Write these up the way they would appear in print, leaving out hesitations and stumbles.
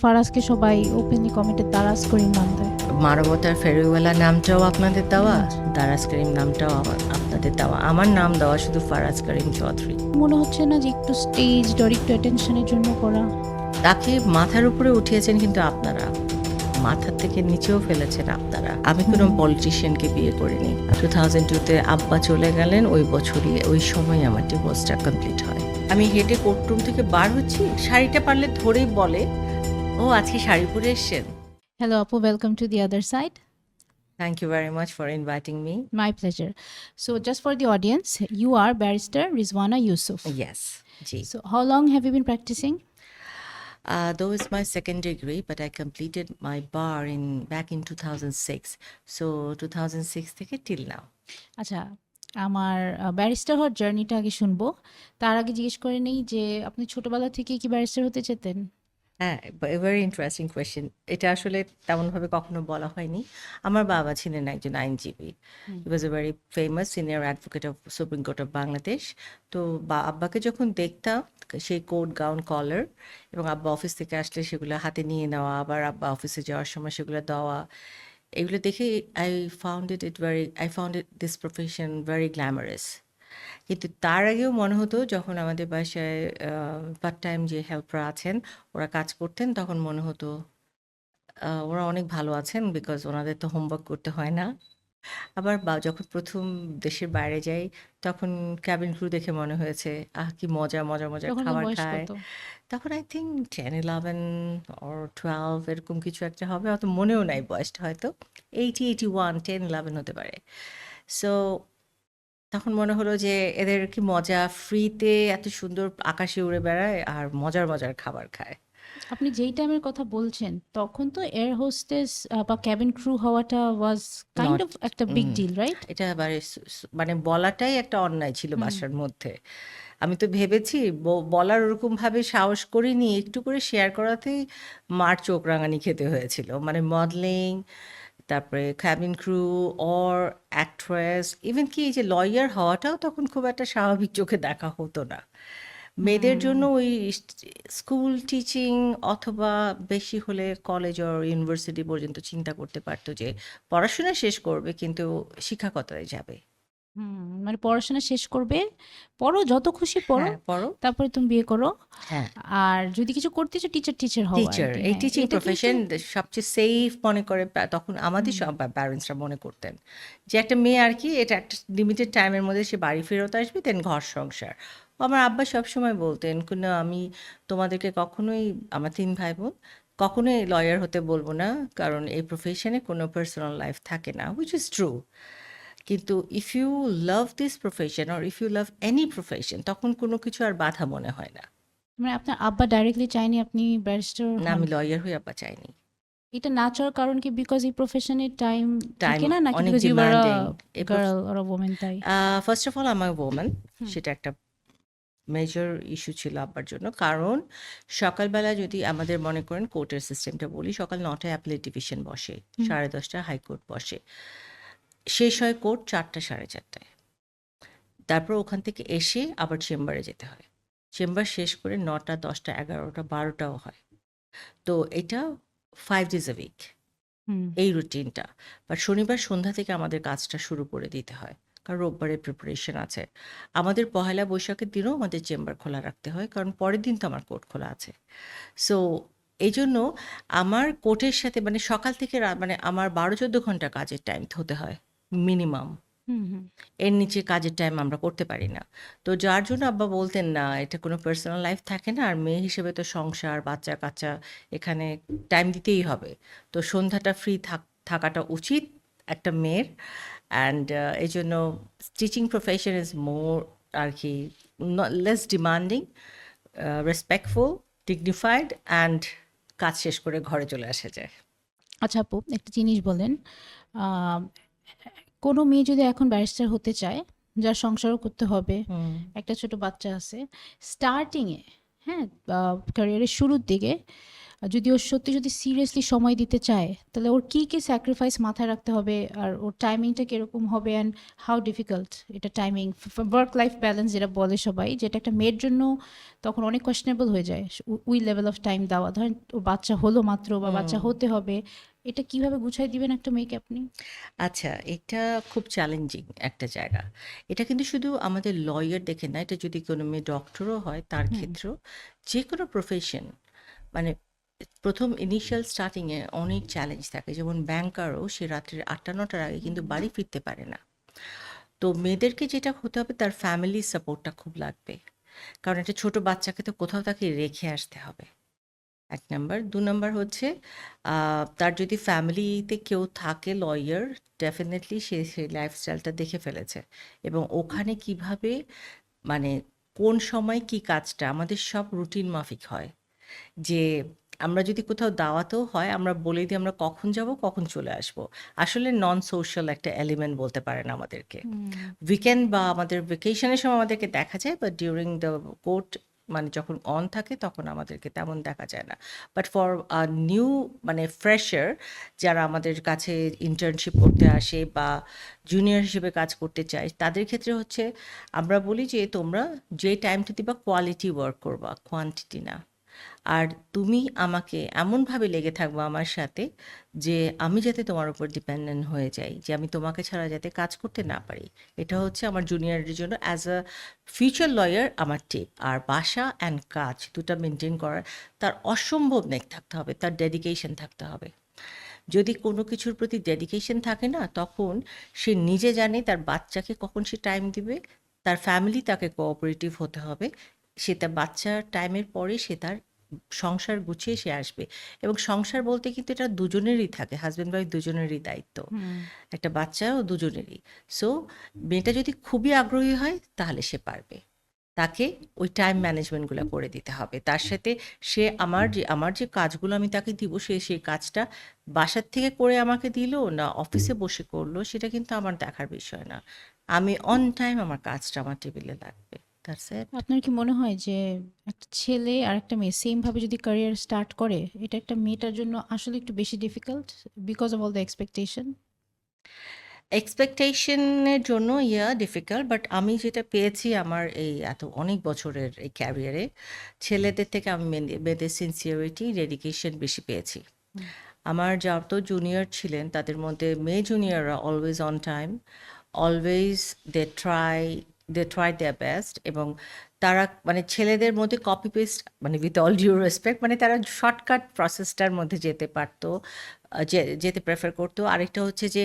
ফারাজকে সবাই ওপেনলি কমেন্টে দারাজ করিম নাম দেয়। মানবতার ফেরিওয়ালা নামটাও আপনাদের দেওয়া, দারাজ করিম নামটাও আপনাদের দেওয়া, আমার নাম দেওয়া শুধু ফারাজ করিম চৌধুরী। মনে হচ্ছে না যে একটু স্টেজ আর একটু অ্যাটেনশনের জন্য করা? তাকে মাথার উপরে উঠিয়েছেন কিন্তু আপনারা, মাথার থেকে নিচেও ফেলেছেন আপনারা। আমি কোনো পলিটিশিয়ানকে বিয়ে করিনি। 2002-তে আব্বা চলে গেলেন, ওই বছরই ওই সময় আমার ডিভোর্সটা কমপ্লিট হয়। আমি হেঁটে কোর্টরুম থেকে বার হচ্ছি, শাড়িটা পারলে ধরেই বলে, ও আজকে শাড়ি পরে এসছেন। হ্যালো আপু, welcome to the other side. Thank you very much for inviting me. My pleasure. So just for the audience, you are barrister Rizwana Yusuf. Yes, G. So how long have you been practicing? Though it's my second degree, but I completed my bar back in 2006. So 2006 থেকে till now. আচ্ছা, আমার barrister হওয়ার জার্নিটা আগে শুনবো। তার আগে জিজ্ঞেস করে নেই যে আপনি ছোটবেলা থেকে কি ব্যারিস্টার হতে চেতেন? হ্যাঁ, ভেরি ইন্টারেস্টিং কোয়েশ্চেন। এটা আসলে তেমনভাবে কখনো বলা হয়নি। আমার বাবা ছিলেন একজন আইনজীবী। He was a very famous senior advocate of Supreme Court of Bangladesh. তো আব্বাকে যখন দেখতাম, সেই কোট গাউন কলার, এবং আব্বা অফিস থেকে আসলে সেগুলো হাতে নিয়ে নেওয়া, আবার আব্বা অফিসে যাওয়ার সময় সেগুলো দেওয়া, এগুলো দেখে I found it this profession very glamorous. কিন্তু তার আগেও মনে হতো, যখন আমাদের বাসায় পার্ট টাইম যে হেল্পরা আছেন ওরা কাজ করতেন, তখন মনে হতো ওরা অনেক ভালো আছেন, বিকজ ওনাদের তো হোমওয়ার্ক করতে হয় না। আবার যখন প্রথম দেশের বাইরে যাই, তখন ক্যাবিন ক্রু দেখে মনে হয়েছে, কি মজা মজার মজার তখন খাবার বয়স খায়। কত? তখন আই থিঙ্ক 10, 11 or 12 এরকম কিছু একটা হবে, অত মনেও নাই বয়সটা, হয়তো 80, 81, 10, 11 হতে পারে। সো তখন মনে হলো যে এদের কি মজা, ফ্রিতে এত সুন্দর আকাশে উড়ে বেড়ায় আর মজার মজার খাবার খায়। আপনি যেই টাইমের কথা বলছেন তখন তো এয়ার হোস্টেস বা ক্যাবিন ক্রু হওয়াটা ওয়াজ কাইন্ড নট অফ একটা বিগ ডিল, রাইট? এটা এবারে মানে বলাটাই একটা অন্যায় ছিল বাসার মধ্যে। আমি তো ভেবেছি বলার ওরকম ভাবে সাহস করিনি, একটু করে শেয়ার করাতেই মার চোখ রাঙানি খেতে হয়েছিল। মানে মডেলিং, তারপরে cabin crew or actress, even কি এই যে লয়ার হওয়াটাও তখন খুব একটা স্বাভাবিক চোখে দেখা হতো না। মেয়েদের জন্য ওই স্কুল টিচিং অথবা বেশি হলে কলেজ অর ইউনিভার্সিটি পর্যন্ত চিন্তা করতে পারতো যে পড়াশোনা শেষ করবে, কিন্তু শিক্ষকতায় যাবে। মানে পড়াশোনা শেষ করবে, পড়ো যত খুশি পড়ো, হ্যাঁ, পড়ো। তারপরে তুমি বিয়ে করো। হ্যাঁ, আর যদি কিছু করতে চাও টিচার হও আর টিচার, কি। এই হ্যাঁ, টিচিং এটা কিন্তু প্রফেশন সবচেয়ে সেফ মনে করে তখন আমাদের সব প্যারেন্টসরা মনে করতেন যে একটা মেয়ে আর কি, এটা একটা লিমিটেড টাইমের মধ্যে সে বাড়ি ফেরত আসবে, দেন ঘর সংসার। আমার আব্বা সবসময় বলতেন, কোনো আমি তোমাদেরকে কখনোই, আমার 3 ভাই বোন, কখনোই লয়ার হতে বলবো না, কারণ এই প্রফেশনে কোনো পার্সোনাল লাইফ থাকে না, হুইচ ইজ ট্রু। কিন্তু if you love this profession or if you love any profession, তখন কোনো কিছু আর বাধা মনে হয় না। মানে আপনার আব্বা ডাইরেক্টলি চাইনি আপনি ব্যারিস্টার না, হন? আমি লয়ার হয়ে আব্বা চাইনি। এটা না চাওয়ার কারণ কি বিকজ এই প্রফেশনে টাইম টাইম থাকে না, নাকি অনেক because you are a demanding. এই গার্ল অর আ ওমেন তাই? ফার্স্ট অফ অল আমার ওম্যান, সেটা একটা মেজর ইস্যু ছিল আব্বার জন্য। কারণ সকালবেলা যদি আমাদের মনে করেন কোর্টের সিস্টেমটা বলি, সকাল 9টায় অ্যাপেলেট ডিভিশন বসে, 10:30 হাইকোর্ট বসে, শেষ হয় কোর্ট 4টা 4:30টায়। তারপর ওখান থেকে এসে আবার চেম্বারে যেতে হয়, চেম্বার শেষ করে 9টা 10টা 11টা 12টাও হয়। তো এটা 5 days a week হুম। এই রুটিনটা। বাট শনিবার সন্ধ্যা থেকে আমাদের কাজটা শুরু করে দিতে হয়, কারণ রোববারের প্রিপারেশন আছে। আমাদের পহেলা বৈশাখের দিনও আমাদের চেম্বার খোলা রাখতে হয়, কারণ পরের দিন তো আমার কোর্ট খোলা আছে। সো এই জন্য আমার কোর্টের সাথে মানে সকাল থেকে মানে আমার 12-14 ঘন্টা কাজের টাইম হতে হয় মিনিমাম। হুম, হুম। এর নিচে কাজের টাইম আমরা করতে পারি না। তো যার জন্য আব্বা বলতেন, না এটা কোনো পার্সোনাল লাইফ থাকে না, আর মেয়ে হিসেবে তো সংসার বাচ্চা কাচ্চা এখানে টাইম দিতেই হবে। তো সন্ধ্যাটা ফ্রি থাকাটা উচিত একটা মেয়ের। অ্যান্ড এই জন্য টিচিং প্রফেশন ইজ মোর আর কি less demanding, respectful, dignified, and কাজ শেষ করে ঘরে চলে আসা যায়। আচ্ছা আপু, একটা জিনিস বলেন, আহ, কোনো মেয়ে যদি এখন ব্যারিস্টার হতে চায়, যার সংসারও করতে হবে, একটা ছোট বাচ্চা আছে, স্টার্টিংয়ে, হ্যাঁ, ক্যারিয়ারের শুরুর দিকে যদি ও সত্যি যদি সিরিয়াসলি সময় দিতে চায় তাহলে ওর কি কি স্যাক্রিফাইস মাথায় রাখতে হবে, আর ওর টাইমিংটা কিরকম হবে, অ্যান্ড হাউ ডিফিকাল্ট এটা টাইমিং, ওয়ার্ক লাইফ ব্যালেন্স যেটা বলে সবাই, যেটা একটা মেয়ের জন্য তখন অনেক কোয়েশ্চেনেবল হয়ে যায়। ওই লেভেল অফ টাইম দেওয়া, ধরেন ওর বাচ্চা হলো মাত্র বা বাচ্চা হতে হবে, এটা কিভাবে গুছাই দিবেন একটা মেয়েকে আপনি? আচ্ছা, এটা খুব চ্যালেঞ্জিং একটা জায়গা। এটা কিন্তু শুধু আমাদের লয়ার দেখে না, এটা যদি কোনো মেয়ে ডক্টরও হয় তার হুম। ক্ষেত্রেও, যেকোনো প্রফেশন, মানে প্রথম ইনিশিয়াল স্টার্টিংয়ে অনেক চ্যালেঞ্জ থাকে। যেমন ব্যাংকারও সে রাত্রির ৮টা-৯টার আগে কিন্তু বাড়ি ফিরতে পারে না। তো মেয়েদেরকে যেটা হতে হবে, তার ফ্যামিলি সাপোর্টটা খুব লাগবে। কারণ একটা ছোট বাচ্চাকে তো কোথাও তাকে রেখে আসতে হবে। ১ নাম্বার। ২ নাম্বার হচ্ছে তার যদি ফ্যামিলিতে কেউ থাকে লয়ার, ডেফিনিটলি সে সেই লাইফস্টাইলটা দেখে ফেলেছে এবং ওখানে কিভাবে, মানে কোন সময় কি কাজটা আমাদের সব রুটিন মাফিক হয়। যে আমরা যদি কোথাও দাওয়াতেও হয়, আমরা বলে দিই আমরা কখন যাব, কখন চলে আসব। আসলে নন সোশ্যাল একটা এলিমেন্ট বলতে পারেন আমাদেরকে। হুম। উইকেন্ড বা আমাদের ভ্যাকেশনের সময় আমাদেরকে দেখা যায়, বাট ডিউরিং দ্য কোর্ট, মানে যখন অন থাকে তখন আমাদেরকে তেমন দেখা যায় না। বাট ফর নিউ, মানে ফ্রেশার যারা আমাদের কাছে ইন্টার্নশিপ করতে আসে বা জুনিয়র হিসেবে কাজ করতে চায়, তাদের ক্ষেত্রে হচ্ছে আমরা বলি যে তোমরা যে টাইমটা দিবা কোয়ালিটি ওয়ার্ক করবা, কোয়ান্টিটি না। আর তুমি আমাকে এমনভাবে লেগে থাকবো আমার সাথে যে আমি যাতে তোমার উপর ডিপেন্ডেন্ট হয়ে যাই, যে আমি তোমাকে ছাড়া যাতে কাজ করতে না পারি। এটা হচ্ছে আমার জুনিয়রদের জন্য অ্যাজ আ ফিউচার লয়ার আমার টিপ। আর বাসা অ্যান্ড কাজ দুটা মেনটেন করার তার অসম্ভব নেক থাকতে হবে, তার ডেডিকেশন থাকতে হবে। যদি কোনো কিছুর প্রতি ডেডিকেশন থাকে না, তখন সে নিজে জানে তার বাচ্চাকে কখন সে টাইম দিবে, তার ফ্যামিলি তাকে কোঅপারেটিভ হতে হবে। সে তার বাচ্চার টাইমের পরে সে তার সংসার গুছিয়ে সে আসবে। এবং সংসার বলতে কিন্তু এটা দুজনেরই থাকে, হাজব্যান্ড ওয়াইফ দুজনেরই দায়িত্ব। হুম। একটা বাচ্চাও দুজনেরই। সো মেয়েটা যদি খুবই আগ্রহী হয় তাহলে সে পারবে। তাকে ওই টাইম ম্যানেজমেন্টগুলো করে দিতে হবে। তার সাথে সে আমার যে কাজগুলো আমি তাকে দিব, সে সেই কাজটা বাসার থেকে করে আমাকে দিল না অফিসে বসে করলো, সেটা কিন্তু আমার দেখার বিষয় না। আমি অন টাইম আমার কাজটা আমার টেবিলে লাগবে। That's it. আপনার কি মনে হয় যে একটা ছেলে আর একটা মেয়ে সেম ভাবে যদি ক্যারিয়ার স্টার্ট করে, এটা একটা মেয়েটার জন্য আসলে একটু বেশি difficult because of all the expectation? এক্সপেকটেশনের জন্য ডিফিকাল্ট, বাট আমি যেটা পেয়েছি আমার এই এত অনেক বছরের এই ক্যারিয়ারে, ছেলেদের থেকে আমি মেয়েদের সিনসিয়ারিটি, ডেডিকেশন বেশি পেয়েছি। আমার যত জুনিয়র ছিলেন তাদের মধ্যে মেয়ে জুনিয়ররা always on time, always they try they try their best. এবং তারা, মানে ছেলেদের মধ্যে কপি পেস্ট, মানে উইথ অল ডিউ রেসপেক্ট, মানে তারা শর্টকাট প্রসেসটার মধ্যে যেতে পারতো, যেতে প্রেফার করতো। আরেকটা হচ্ছে যে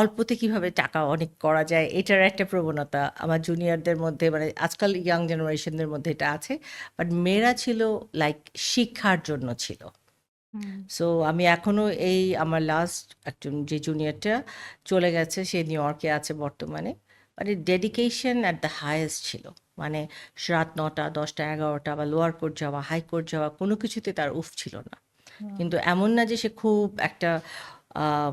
অল্পতে কিভাবে টাকা অনেক করা যায়, এটার একটা প্রবণতা আমার জুনিয়রদের মধ্যে, মানে আজকাল ইয়াং জেনারেশনদের মধ্যে এটা আছে। বাট মেয়েরা ছিল লাইক শিক্ষার জন্য ছিল। হুম। সো আমি এখনো এই আমার লাস্ট একজন যে জুনিয়রটা চলে গেছে, সে নিউ ইয়র্কে আছে বর্তমানে। মানে ডেডিকেশন অ্যাট দ্য হাইয়েস্ট ছিল। মানে রাত ৯টা ১০টা ১১টা বা লোয়ার কোর্ট যাওয়া, হাই কোর্ট যাওয়া, কোনো কিছুতে তার উফ ছিল না। কিন্তু এমন না যে সে খুব একটা আহ,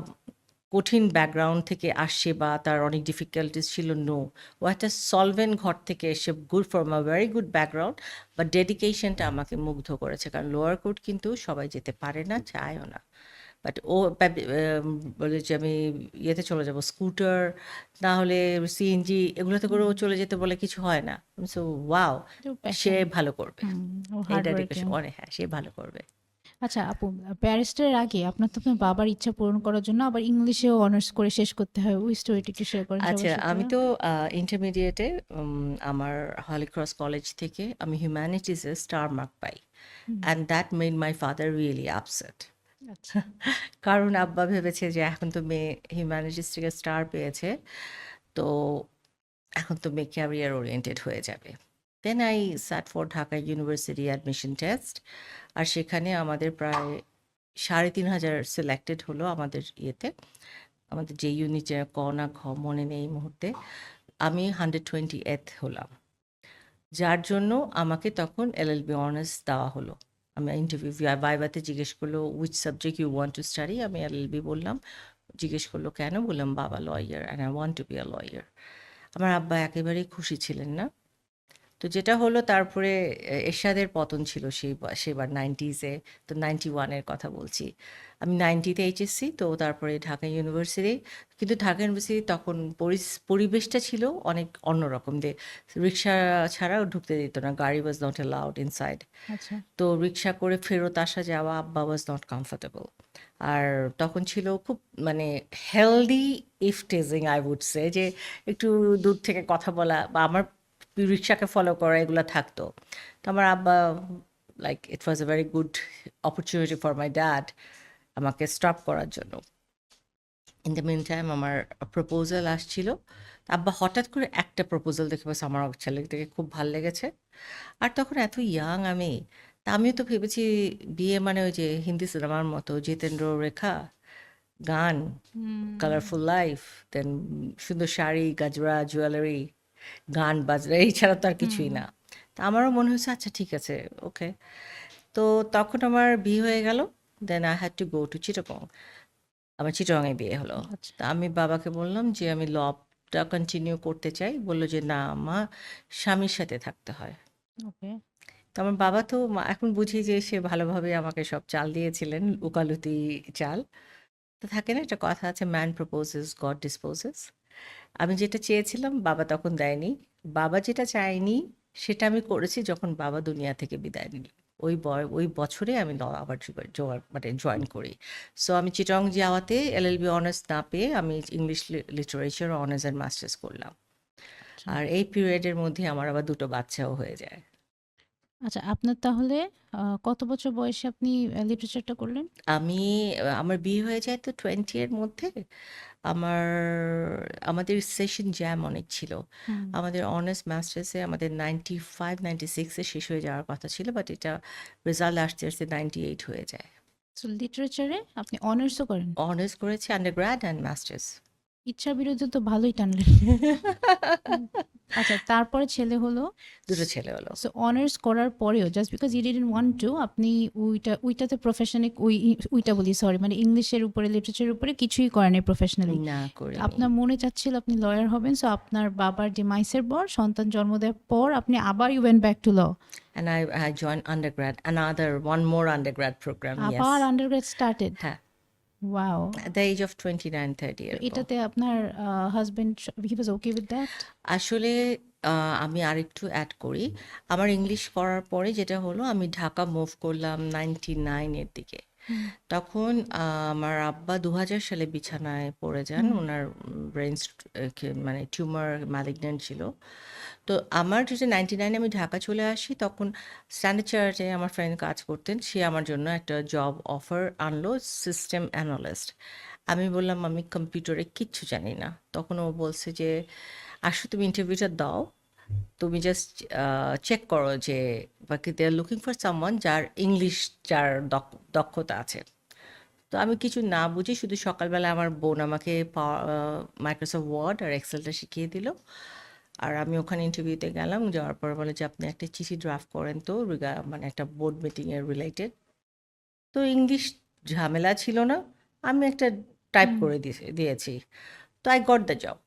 কঠিন ব্যাকগ্রাউন্ড থেকে আসছে বা তার অনেক ডিফিকাল্টিস ছিল, নো। ও একটা সলভেন্ট ঘর থেকে এসে, good from a very good background, but ডেডিকেশনটা আমাকে মুগ্ধ করেছে। কারণ লোয়ার কোর্ট কিন্তু সবাই যেতে পারে না, চায়ও না। বাট ও বলে যে আমি ইয়েতে চলে যাব, স্কুটার না হলে সিএনজি, এগুলোতে করে ও চলে যেতে বলে কিছু হয় না। সো ওয়াও, সে প্যাশন। ভালো করবে। হুম। ও এই হার্ড ওয়ার্কিং। ডেডিকেশন অনেক, হ্যাঁ সে ভালো করবে। আচ্ছা আপু, ব্যারিস্টারের আগে আপনার তো আপনার বাবার ইচ্ছা পূরণ করার জন্য আবার ইংলিশেও অনার্স করে শেষ করতে হয়, ওই স্টোরিটা একটু শেয়ার করেন আচ্ছা, সবার সাথে। আমি তো ইন্টারমিডিয়েটে আমার হলিক্রস কলেজ থেকে আমি হিউম্যানিটিসে স্টার মার্ক পাই। Hmm. And that made my father really upset. আচ্ছা। কারণ আব্বা ভেবেছে যে এখন তো মেয়ে হিউম্যানিটিস থেকে স্টার পেয়েছে, তো এখন তো মেয়ে ক্যারিয়ার ওরিয়েন্টেড হয়ে যাবে। Then I sat for Dhaka university admission test. আর সেখানে আমাদের প্রায় ৩,৫০০ সিলেক্টেড হলো আমাদের ইয়েতে, আমাদের যে ইউনিটে ক না খ মনে নেই এই মুহূর্তে। আমি 128th হলাম, যার জন্য আমাকে তখন এলএলবি অনার্স দেওয়া হলো। আমি ইন্টারভিউ ভাইভাতে জিজ্ঞেস করলো which subject you want to study, আমি এলএলবি বললাম। জিজ্ঞেস করলো কেন, বললাম বাবা lawyer and I want to be a lawyer. আমার আব্বা একেবারেই খুশি ছিলেন না। তো যেটা হলো তারপরে এরশাদের পতন ছিল সেবার 90s-এ। তো 91 এর কথা বলছি। আমি 90-তে এইচএসসি, তো তারপরে ঢাকা ইউনিভার্সিটি। কিন্তু ঢাকা ইউনিভার্সিটি তখন পরিবেশটা ছিল অনেক অন্যরকম। রিক্সা ছাড়াও ঢুকতে দিত না। গাড়ি ওয়াজ নট অ্যালাউড ইনসাইড। আচ্ছা। তো রিক্সা করে ফেরত আসা যাওয়া, আব্বা ওয়াজ নট কমফোর্টেবল। আর তখন ছিল খুব মানে healthy if teasing I would say, যে একটু দূর থেকে কথা বলা বা আমার রিক্সাকে ফলো করা এগুলো থাকতো। তো আমার আব্বা, like it was a very good opportunity for my dad আমাকে স্টপ করার জন্য। ইন দ্য মিন টাইম আমার প্রপোজাল আসছিল। আব্বা হঠাৎ করে একটা প্রপোজাল দেখে বাস আমার ছেলেটাকে খুব ভাল লেগেছে। আর তখন এত ইয়াং আমি, তা আমিও তো ভেবেছি বিয়ে মানে ওই যে হিন্দি সিনেমার মতো জিতেন্দ্র রেখা, গান, কালারফুল লাইফ, দেন সুন্দর শাড়ি, গাজরা, জুয়েলারি, গান বাজনা, এই ছাড়া তো আর কিছুই না। তা আমারও মনে হয়েছে আচ্ছা ঠিক আছে, ওকে। তো তখন আমার বিয়ে হয়ে গেল। Then I had to go to Chittagong. আমার চিটাগংয়ে বিয়ে হলো। আচ্ছা। তা আমি বাবাকে বললাম যে আমি লটা কন্টিনিউ করতে চাই। বলল যে না মা, স্বামীর সাথে থাকতে হয়। ওকে। তো আমার বাবা তো এখন বুঝি যে সে ভালোভাবে আমাকে সব চাল দিয়েছিলেন, উকালতি চাল। তো থাকে না একটা কথা আছে, ম্যান প্রপোজেস গড ডিসপোজেস। আমি যেটা চেয়েছিলাম বাবা তখন দেয়নি। বাবা যেটা চায়নি সেটা আমি করেছি যখন বাবা দুনিয়া থেকে বিদায় নিল। ওই বছরে আমি আবার মানে জয়েন করি। সো আমি চিটং যাওয়াতে এলএলবি অনার্স না পেয়ে আমি English literature honours and masters করলাম। আচ্ছা। আর এই পিরিয়ডের মধ্যে আমার আবার দুটো বাচ্চাও হয়ে যায়। আচ্ছা, আপনার তাহলে কত বছর বয়সে আপনি লিটারেচারটা করলেন? আমি আমার বিয়ে হয়ে যায় তো 20 এর মধ্যে। আমার আমাদের সেশন জ্যাম অনেক ছিল। হুম। আমাদের অনার্স মাস্টার্সে আমাদের 95-96 এ শেষ হয়ে যাওয়ার কথা ছিল। বাট এটা রেজাল্ট আসতে 98 হয়ে যায়। সো লিটারেচারে আপনি অনার্সও করেন? অনার্স করেছি আন্ডারগ্র্যাড অ্যান্ড মাস্টার্স। ইচ্ছার বিরুদ্ধে তো ভালোই টানলেন। হুম। আচ্ছা, তারপরে ছেলে হলো। দুটো ছেলে হলো। সো অনার্স করার পরেও just because you didn't want to, আপনি ওইটাতে প্রফেশনে ওইটা বলি সরি, মানে ইংলিশের উপরে লিটারেচারের উপরে কিছুই করেন নাই প্রফেশনালি। না করিনি। আপনার মনে চাচ্ছিল আপনি লয়ার হবেন, সো আপনার বাবার ডিমাইসের পর, সন্তান জন্ম দেওয়ার পর আপনি আবার you went back to law. And I joined undergrad, one more undergrad program, yes. আবার আন্ডারগ্রেড স্টার্টেড। হ্যাঁ, wow. at the age of 29-30 তো এরকম। এটাতে আপনার husband he was okay with that? আসলে আমি আরেকটু অ্যাড করি। আমার ইংলিশ করার পরে যেটা হলো আমি ঢাকা মুভ করলাম 99 এর দিকে। তখন আমার আব্বা 2000 সালে বিছানায় পড়ে যান। উনার ব্রেন মানে টিউমার ম্যালিগন্যান্ট ছিল। তো আমার যেটা 99 এ আমি ঢাকা চলে আসি, তখন স্ট্যান্ডার্ড চার্টারে আমার ফ্রেন্ড কাজ করতেন। সে আমার জন্য একটা জব অফার আনলো, সিস্টেম অ্যানালিস্ট। আমি বললাম আমি কম্পিউটারে কিচ্ছু জানি না। তখন ও বলছে যে আসো তুমি ইন্টারভিউটা দাও, তুমি জাস্ট চেক করো যে বাকি দে আর লুকিং ফর সামওয়ান যার ইংলিশ, যার দক্ষতা আছে। তো আমি কিছু না বুঝি শুধু সকালবেলা আমার বোন আমাকে মাইক্রোসফট ওয়ার্ড আর এক্সেলটা শিখিয়ে দিল। আর আমি ওখানে ইন্টারভিউতে গেলাম, যাওয়ার পর বলে যে আপনি একটা চিঠি ড্রাফট করেন তো মানে একটা বোর্ড মিটিংয়ের রিলেটেড। তো ইংলিশ ঝামেলা ছিল না, আমি একটা টাইপ করে দিয়েছি। তো আই গট দ্য জব।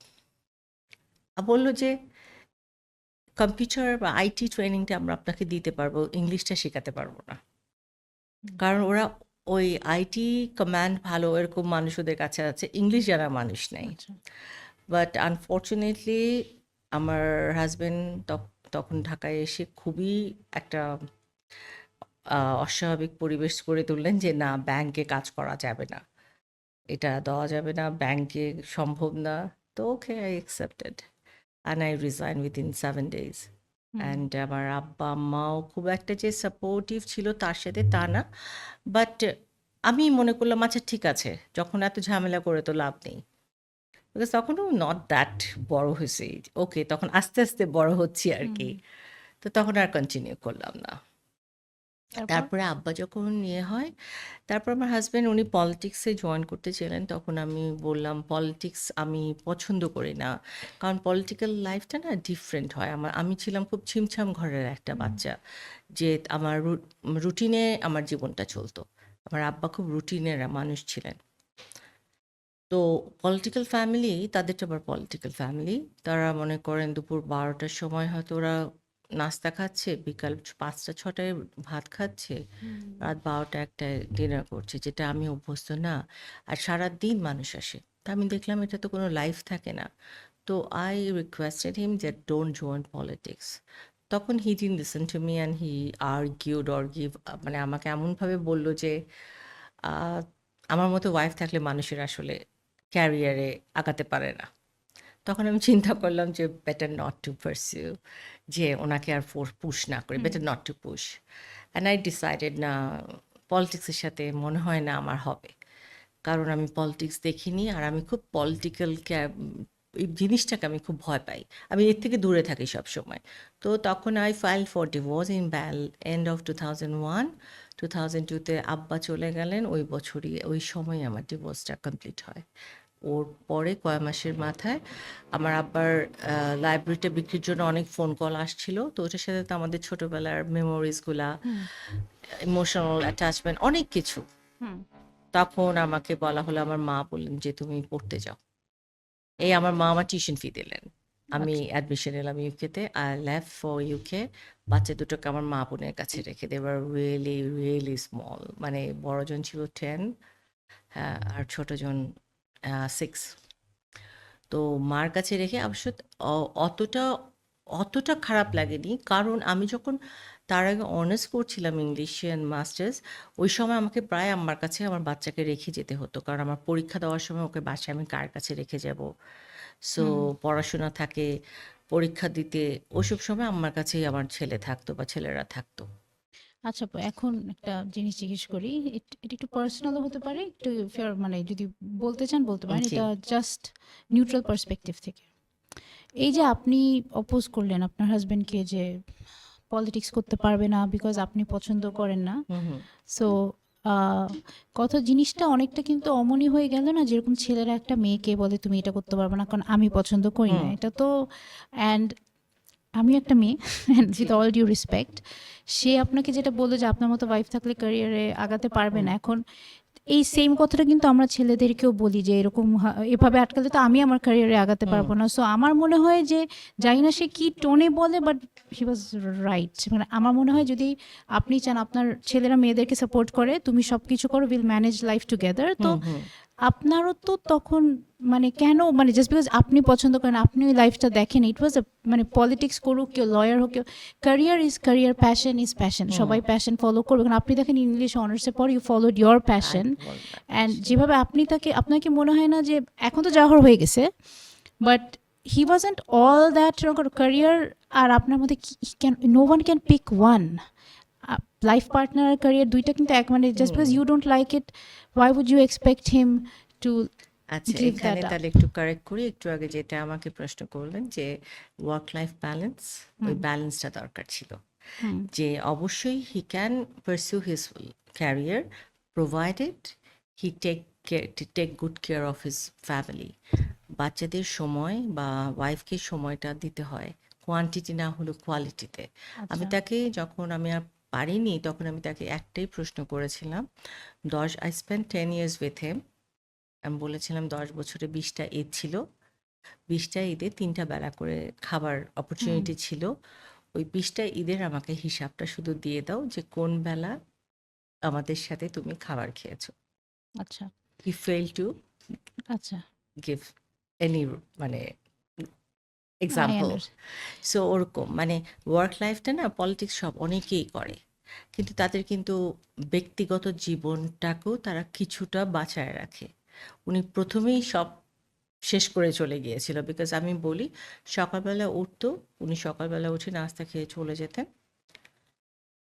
বললো যে কম্পিউটার বা আইটি ট্রেনিংটা আমরা আপনাকে দিতে পারবো, ইংলিশটা শেখাতে পারবো না। কারণ ওরা ওই আইটি কমান্ড ভালো এরকম মানুষ ওদের কাছে আছে, ইংলিশ জানা মানুষ নেই। আচ্ছা। বাট আনফর্চুনেটলি আমার হাজবেন্ড তখন ঢাকায় এসে খুবই একটা অস্বাভাবিক পরিবেশ করে তুললেন যে না, ব্যাংকে কাজ করা যাবে না, এটা দেওয়া যাবে না, ব্যাংকে সম্ভব না। তো okay, I accepted and I resign within 7 days। And আমার আব্বা আম্মাও খুব একটা যে সাপোর্টিভ ছিল তার সাথে তা না। বাট আমি মনে করলাম আচ্ছা ঠিক আছে, যখন এত ঝামেলা করে তো লাভ নেই। বিকজ তখনও নট দ্যাট বড় হয়েছে, ওকে তখন আস্তে আস্তে বড় হচ্ছি আর কি। তো তখন আর কন্টিনিউ করলাম না। তারপর? তারপরে আব্বা যখন ইয়ে হয়, তারপর আমার হাজব্যান্ড উনি পলিটিক্সে জয়েন করতে চাইলেন। তখন আমি বললাম পলিটিক্স আমি পছন্দ করি না, কারণ পলিটিক্যাল লাইফটা না ডিফারেন্ট হয়। আমি ছিলাম খুব ছিমছাম ঘরের একটা বাচ্চা, যে আমার রুটিনে আমার জীবনটা চলতো। আমার আব্বা খুব রুটিনের মানুষ ছিলেন। তো পলিটিক্যাল ফ্যামিলি, তাদেরটা আবার পলিটিক্যাল ফ্যামিলি, তারা মনে করেন দুপুর 12টার সময় হয়তো ওরা নাস্তা খাচ্ছে, বিকাল ৫টা-৬টায় ভাত খাচ্ছে, রাত ১২টা-১টায় ডিনার করছে, যেটা আমি অভ্যস্ত না। আর সারাদিন মানুষ আসে। তো আমি দেখলাম এটা তো কোনো লাইফ থাকে না। তো I requested him that don't join politics. তখন he didn't listen to me and he argued or give মানে আমাকে এমনভাবে বলল যে আ আমার মতো ওয়াইফ থাকলে মানুষের আসলে ক্যারিয়ারে আগাতে পারে না। তখন আমি চিন্তা করলাম যে বেটার নট টু পারসিউ, যে ওনাকে আর পুশ না করে, better not to push. And I decided না, পলিটিক্সের সাথে মনে হয় না আমার হবে, কারণ আমি পলিটিক্স দেখিনি আর আমি খুব পলিটিক্যাল এই জিনিসটাকে আমি খুব ভয় পাই, আমি এর থেকে দূরে থাকি সব সময়। তো তখন I file for divorce in end of 2001। 2002-তে আব্বা চলে গেলেন, ওই বছরই ওই সময় আমার ডিভোর্সটা কমপ্লিট হয়। ওর পরে কয় মাসের মাথায় আমার আব্বার লাইব্রেরিটা বিক্রির জন্য অনেক ফোন কল আসছিল। তো ওটার সাথে তো আমাদের ছোটবেলার মেমোরিজগুলা, হুম ইমোশনাল অ্যাটাচমেন্ট অনেক কিছু। হুম তখন আমাকে বলা হলো, আমার মা বললেন যে তুমি পড়তে যাও। এই আমার মা আমার টিউশন ফি দিলেন। আমি আচ্ছা অ্যাডমিশন নিলাম ইউকেতে। I left for UK. বাচ্চা দুটোকে আমার মা বোনের কাছে রেখে, they were really really small. মানে বড়জন ছিল 10, হ্যাঁ, আর ছোটজন 6। তো মার কাছে রেখে অবশ্য অতটা অতটা খারাপ লাগেনি, কারণ আমি যখন তার আগে অনার্স করছিলাম ইংলিশে অ্যান্ড মাস্টার্স, ওই সময় আমাকে প্রায় আম্মার কাছে আমার বাচ্চাকে রেখে যেতে হতো, কারণ আমার পরীক্ষা দেওয়ার সময় ওকে বাসায় আমি কার কাছে রেখে যাব। সো হুম পড়াশোনা থাকে, পরীক্ষা দিতে, ওইসব সময় আম্মার কাছেই আমার ছেলে থাকতো বা ছেলেরা থাকতো। আচ্ছা আপু, এখন একটা জিনিস জিজ্ঞেস করি, এটা একটু পার্সোনালও হতে পারে, একটু ফেয়ার, মানে যদি বলতে চান বলতে পারেন, জি। এটা জাস্ট নিউট্রাল পার্সপেক্টিভ থেকে। এই যে আপনি অপোজ করলেন আপনার হাজবেন্ডকে যে পলিটিক্স করতে পারবে না বিকজ আপনি পছন্দ করেন না, হুম, হুম। সো কত জিনিসটা অনেকটা কিন্তু অমনি হয়ে গেল না, যেরকম ছেলেরা একটা মেয়েকে বলে তুমি এটা করতে পারবে না কারণ আমি পছন্দ করি না, হুম, এটা তো। অ্যান্ড আমি একটা মেয়ে, অ্যান্ড জি। উইথ অল ডিউ রেসপেক্ট, সে আপনাকে যেটা বললো যে আপনার মতো ওয়াইফ থাকলে ক্যারিয়ারে আগাতে পারবে হুম, না, এখন এই সেম কথাটা কিন্তু আমরা ছেলেদেরকেও বলি যে এরকম এভাবে আটকালে তো আমি আমার ক্যারিয়ারে আগাতে হুম, পারবো না। সো আমার মনে হয় যে, জানি না সে কি টোনে বলে, বাট হি ওয়াজ রাইট। মানে আমার মনে হয় যদি আপনি চান আপনার ছেলেরা মেয়েদেরকে সাপোর্ট করে, তুমি সব কিছু করো, উইল ম্যানেজ লাইফ টুগেদার, তো হুম, হুম, আপনারও তো তখন মানে কেন, মানে জাস্ট বিকজ আপনি পছন্দ করেন, আপনি ওই লাইফটা দেখেন, ইট ওয়াজ মানে পলিটিক্স করুক কেউ, লয়ার হোক কেউ, career is career, passion is passion, hmm. সবাই প্যাশন ফলো করবে। কারণ আপনি দেখেন ইংলিশ অনার্সের পর you followed your I passion, want my and passion. যেভাবে আপনি তাকে, আপনাকে মনে হয় না যে এখন তো যাওয়ার হয়ে গেছে, but he wasn't all that career, আর আপনার মধ্যে can no one can pick one life partner আর ক্যারিয়ার, দুইটা কিন্তু এক, মানে just hmm. Because you don't like it, why would you expect him to আচ্ছা, give এখানে that up? তাহলে একটু কারেক্ট করি। একটু আগে যেটা আমাকে প্রশ্ন করলেন যে ওয়ার্ক লাইফ ব্যালেন্স, ওই হুম ব্যালেন্সটা দরকার ছিল। হুম যে অবশ্যই he can pursue his career provided he take good care of his family. বাচ্চাদের সময় বা ওয়াইফকে সময়টা দিতে হয়, কোয়ান্টিটি না হলেও কোয়ালিটিতে। আমি আচ্ছা তাকে যখন আমি আর পারিনি, তখন আমি তাকে একটাই প্রশ্ন করেছিলাম। I spent 10 years with him. আমি বলেছিলাম ১০ বছরে ২০টা ঈদ ছিল। ২০টা ঈদে ৩ টা বেলা করে খাবার হুম অপরচুনিটি ছিল। ওই ২০ টা ঈদের আমাকে হিসাবটা শুধু দিয়ে দাও যে কোন বেলা আমাদের সাথে তুমি খাবার খেয়েছো। আচ্ছা He failed to আচ্ছা give any মানে আই এক্সাম্পল। আন্ডার সো ওরকম মানে ওয়ার্ক লাইফটা না, পলিটিক্স সব অনেকেই করে। কিন্তু তাদের কিন্তু ব্যক্তিগত জীবনটাকেও তারা কিছুটা বাঁচায় রাখে। উনি ১ম এই সব শেষ করে চলে গিয়েছিল। বিকজ আমি বলি, সকালবেলা উঠতো, উনি সকালবেলা উঠে নাস্তা খেয়ে চলে যেতেন।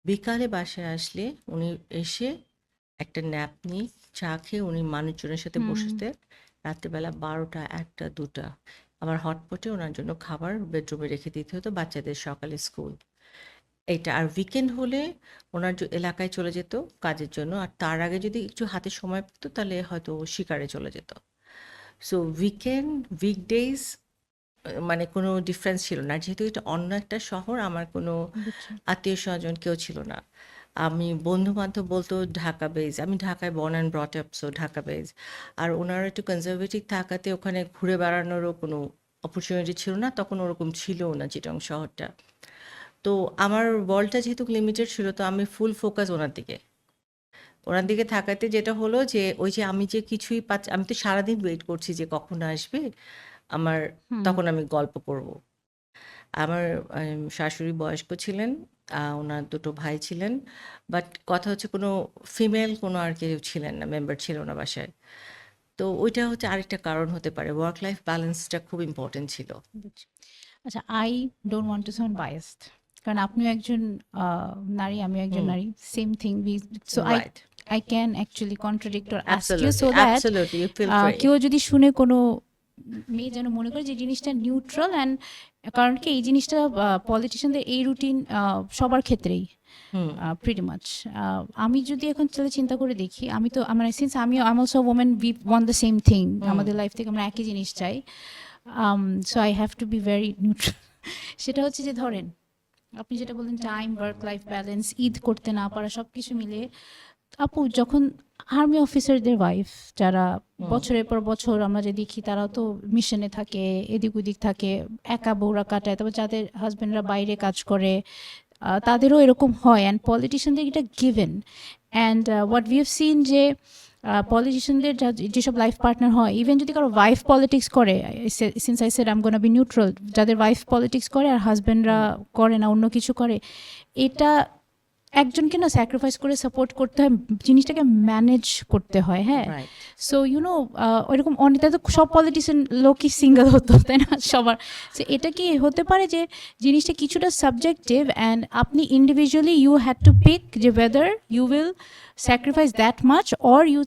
বিকালে বাসায় আসলে উনি এসে একটা ন্যাপ নিয়ে চা খেয়ে উনি মানুষজনের সাথে হুম বসতেন। রাত্রিবেলা ১২টা, ১টা, ২টা আমার হটপটে ওনার জন্য খাবার বেডরুমে রেখে দিতে হতো, বাচ্চাদের সকালে স্কুল। এইটা আর উইকেন্ড হলে ওনার এলাকায় চলে যেত কাজের জন্য। আর তার আগে যদি একটু হাতে সময় পেতো তাহলে হয়তো শিকারে চলে যেত। সো উইকেন্ড, উইকডেজ মানে কোনো ডিফারেন্স ছিল না। যেহেতু এটা অন্য একটা শহর, আমার কোনো বুঝছি আত্মীয়-স্বজন কেউ ছিল না। আমি বন্ধু-বান্ধব বলতো ঢাকা বেস। আমি ঢাকায় born and brought up, so Dhaka base. আর ওনারা একটু কনজারভেটিভ থাকাতে ওখানে ঘুরে বেড়ানোরও কোনো অপরচুনিটি ছিল না। তখন ওরকম ছিলও না চিটাগং শহরটা। তো আমার ওয়ার্ল্ডটা যেহেতু লিমিটেড ছিল, তো আমি ফুল ফোকাস ওনার দিকে থাকাতে যেটা হলো যে, ওই যে আমি যে কিছুই পাচ্ছি, আমি তো সারাদিন ওয়েট করছি যে কখন আসবে। আমার হুম। তখন আমি গল্প করব। আমার শাশুড়ি বয়স্ক ছিলেন। উনার ২ টো ভাই ছিলেন। বাট কথা হচ্ছে কোনো ফিমেল কোনো আর কেউ ছিলেন না, মেম্বার ছিল না বাসায়। তো ওইটা হচ্ছে আরেকটা কারণ হতে পারে। ওয়ার্ক লাইফ ব্যালেন্সটা খুব ইম্পোর্টেন্ট ছিল। বুঝছি। আচ্ছা, I don't want to sound biased. কারণ আপনিও একজন নারী, আমিও একজন হুম, নারী। Same thing so right. I can actually contradict or ask you absolutely, so that absolutely, you feel free. কেউ যদি শুনে কোনো মেয়ে যেন মনে করে যে জিনিসটা নিউট্রাল অ্যান্ড কারণ কি এই জিনিসটা পলিটিশিয়ানদের এই রুটিন সবার ক্ষেত্রেই হুম, প্রিটি মাচ। আমি যদি এখন চলে চিন্তা করে দেখি, আমি তো আমার সিন্স আমি also women, we want the same thing. Hmm, আমাদের লাইফ থেকে আমরা একই জিনিস চাই। So I have to be very neutral. সেটা হচ্ছে যে ধরেন আপনি যেটা বললেন time, work life balance, Eid করতে না পারা, সব কিছু মিলে আপু যখন আর্মি অফিসারদের ওয়াইফ যারা হুম, বছরের পর বছর আমরা যে দেখি তারাও তো মিশনে থাকে, এদিক ওদিক থাকে, একা বউরা কাটায়, তারপর যাদের হাজবেন্ডরা বাইরে কাজ করে, তাদেরও এরকম হয়। অ্যান্ড পলিটিশিয়ানদের এটা given. And what we have seen যে পলিটিশিয়ানদের যেসব লাইফ পার্টনার হয়, ইভেন যদি কারো ওয়াইফ পলিটিক্স করে, since I said I am gonna be neutral, যাদের ওয়াইফ পলিটিক্স করে আর হাজবেন্ডরা হুম, করে না, অন্য কিছু করে, এটা একজনকে না স্যাক্রিফাইস করে সাপোর্ট করতে হয়, জিনিসটাকে ম্যানেজ করতে হয়। হ্যাঁ, রাইট। সো ওইরকম অনেক, তো সব পলিটিশিয়ান লোকই সিঙ্গেল হতো, তাই না সবার। সো এটা কি হতে পারে যে জিনিসটা কিছুটা সাবজেক্টিভ অ্যান্ড আপনি individually you had to pick যে whether you will sacrifice that much or you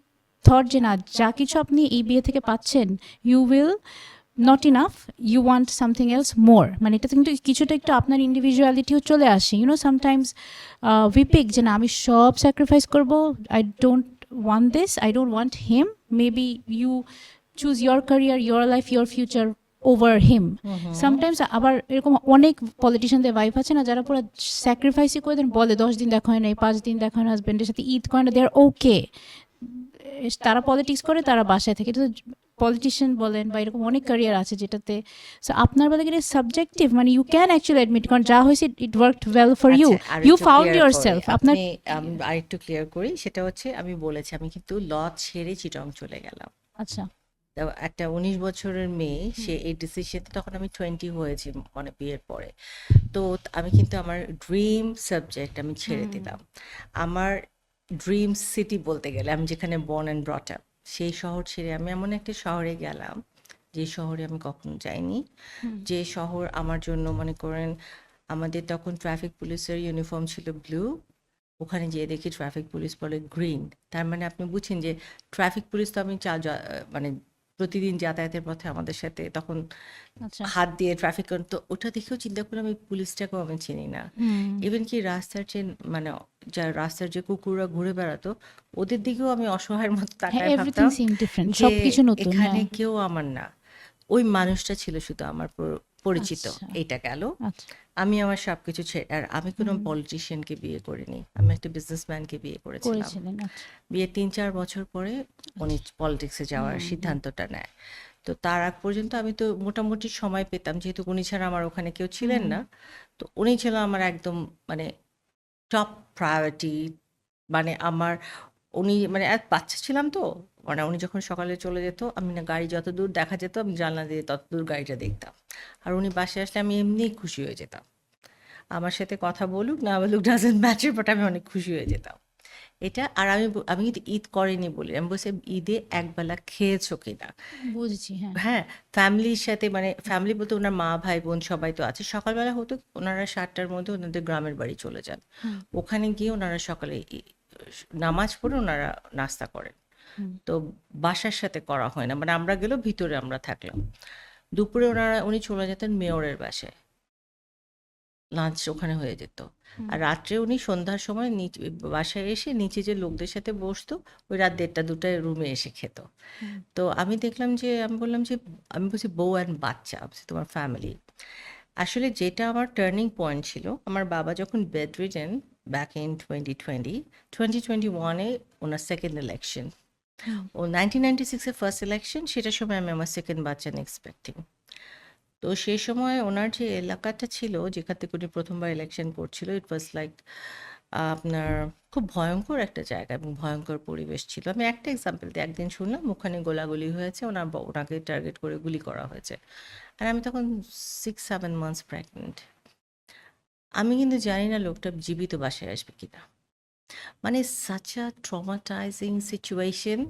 thought যে না, যা কিছু আপনি এই বিয়ে থেকে পাচ্ছেন you will not enough, you want something else more. মানে এটা কিন্তু কিছুটা একটু আপনার ইন্ডিভিজুয়ালিটিও চলে আসে। সামটাইমস উই পিক যে না, আমি সব স্যাক্রিফাইস করবো, I don't want this, I don't want him, maybe you choose your career, your life, your future over him. Hmm, hmm, sometimes আবার এরকম অনেক পলিটিশিয়ানদের ওয়াইফ আছে না, যারা পুরো স্যাক্রিফাইসই করে দেন, বলে 10 দিন দেখা হয় নাই, 5 দিন দেখা হয় না, হাজব্যান্ডের সাথে ঈদ করে না, দে আর ওকে, তারা পলিটিক্স করে, তারা বাসায় থেকে। এটা তো পলিটিশিয়ান বলেন বা এরকম অনেক ক্যারিয়ার আছে যেটাতে। সো আপনার বেলা কিন্তু সাবজেক্টিভ, মানে ইউ ক্যান অ্যাকচুয়ালি অ্যাডমিট, কারণ যা হয়েছে it worked well for you, আচ্ছা, ইউ আরেকটু ফাউন্ড ক্লিয়ার ইউর করি। সেলফ আপনার। আমি আরেকটু ক্লিয়ার করি। সেটা হচ্ছে আমি বলেছি আমি কিন্তু ল ছেড়ে চিটং চলে গেলাম। আচ্ছা। তো একটা ১৯ বছরের মেয়ে, সে এই ডিসিশন, তখন আমি 20 হয়েছি মানে বিয়ের পরে। তো আমি কিন্তু আমার ড্রিম সাবজেক্ট আমি ছেড়ে দিলাম। আমার ড্রিম সিটি বলতে গেলে আমি যেখানে বর্ন অ্যান্ড ব্রট আপ, সেই শহর ছেড়ে আমি এমন একটা শহরে গেলাম যে শহরে আমি কখনো যাইনি। যে শহর আমার জন্য মনে করেন, আমাদের তখন ট্রাফিক পুলিশের ইউনিফর্ম ছিল ব্লু, ওখানে যেয়ে দেখি ট্রাফিক পুলিশ বলে গ্রিন। তার মানে আপনি বুঝছেন যে ট্রাফিক পুলিশ তো আমি মানে প্রতিদিন যাতায়াতের পথে আমাদের সাথে তখন আচ্ছা। হাত দিয়ে ট্রাফিক, তো ওটা দেখেও চিন্তা করলাম এই পুলিশটাকেও আমি চিনি না। ইভেন কি রাস্তার যে মানে রাস্তার যে কুকুররা ঘুরে বেড়াতো, ওদের দিকেও আমি অসহায়ের মতো হ্যাঁ, তাকায় এভরিথিং ভাবতাম সিম ডিফারেন্ট, যে সব কিছু নতুন। এখানে হ্যাঁ। কেউ আমার না। ওই মানুষটা ছিল শুধু আমার পরিচিত। আচ্ছা। এইটা গেল। আচ্ছা। আমি আমার সবকিছু ছেড়ে, আর আমি কোনো পলিটিশিয়ানকে বিয়ে করিনি, আমি একটা বিজনেসম্যানকে বিয়ে করেছিলাম। করেছিলেন। আচ্ছা। বিয়ের ৩-৪ বছর পরে উনি পলিটিক্সে যাওয়ার সিদ্ধান্তটা নেয়। তো তার আগ পর্যন্ত আমি তো মোটামুটি সময় পেতাম, যেহেতু উনি ছাড়া আমার ওখানে কেউ ছিলেন না। তো উনি ছিল আমার একদম মানে টপ প্রায়োরিটি। মানে আমার, উনি মানে এক বাচ্চা ছিলাম তো, মানে উনি যখন সকালে চলে যেত, আমি না গাড়ি যতদূর দেখা যেত আমি জানলা দিয়ে ততদূর গাড়িটা দেখতাম। আর উনি বাসায় আসলে আমি এমনিই খুশি হয়ে যেতাম। আমার সাথে কথা বলুক না বলুক ডাজেন্ট ম্যাটার, বাট আমি অনেক খুশি হয়ে যেতাম। এটা আর আমি কিন্তু ঈদ করিনি বলি, আমি বলছি ঈদে একবেলা খেয়েছো কিনা। বুঝছি। হ্যাঁ। হ্যাঁ, ফ্যামিলির সাথে, মানে ফ্যামিলি বলতে ওনার মা ভাই বোন সবাই তো আছে। সকালবেলা হতো ওনারা ৭টার মধ্যে ওনাদের গ্রামের বাড়ি চলে যান। ওখানে গিয়ে ওনারা সকালে নামাজ পড়ে ওনারা নাস্তা করেন। তো বাসার সাথে করা হয় না, মানে আমরা গেলেও ভিতরে আমরা থাকলাম। দুপুরে উনি চলে যেতেন মেয়রের বাসায়, লাঞ্চ ওখানে হয়ে যেত। আর রাত্রে উনি সন্ধ্যার সময় বাসায় এসে নিচে যে লোকদের সাথে বসতো, ওই রাত ১:৩০-২টায় রুমে এসে খেত। তো আমি দেখলাম যে, আমি বললাম যে, আমি বলছি বউ অ্যান্ড বাচ্চা, আমি বলছি, তোমার ফ্যামিলি। আসলে যেটা আমার টার্নিং পয়েন্ট ছিল, আমার বাবা যখন বেড রিডেন ব্যাক ইন 2020 এ ওনার সেকেন্ড ইলেকশন, ও 1996 এ ফার্স্ট ইলেকশন, সেটার সময় আমি আমার সেকেন্ড বাচ্চা এক্সপেক্টিং। তো সেই সময় ওনার যে এলাকাটা ছিল যেখান থেকে উনি প্রথমবার ইলেকশন করছিল, ইট ওয়াজ লাইক আপনার খুব ভয়ঙ্কর একটা জায়গা এবং ভয়ঙ্কর পরিবেশ ছিল। আমি একটা এক্সাম্পল দিই, একদিন শুনলাম ওখানে গোলাগুলি হয়েছে, ওনাকে টার্গেট করে গুলি করা হয়েছে। আর আমি তখন 6-7 মান্থস প্রেগনেন্ট। আমি কিন্তু জানি না লোকটা জীবিত বাসায় আসবে কিনা। মানে সাচ আ ট্রমাটাইজিং সিচুয়েশন।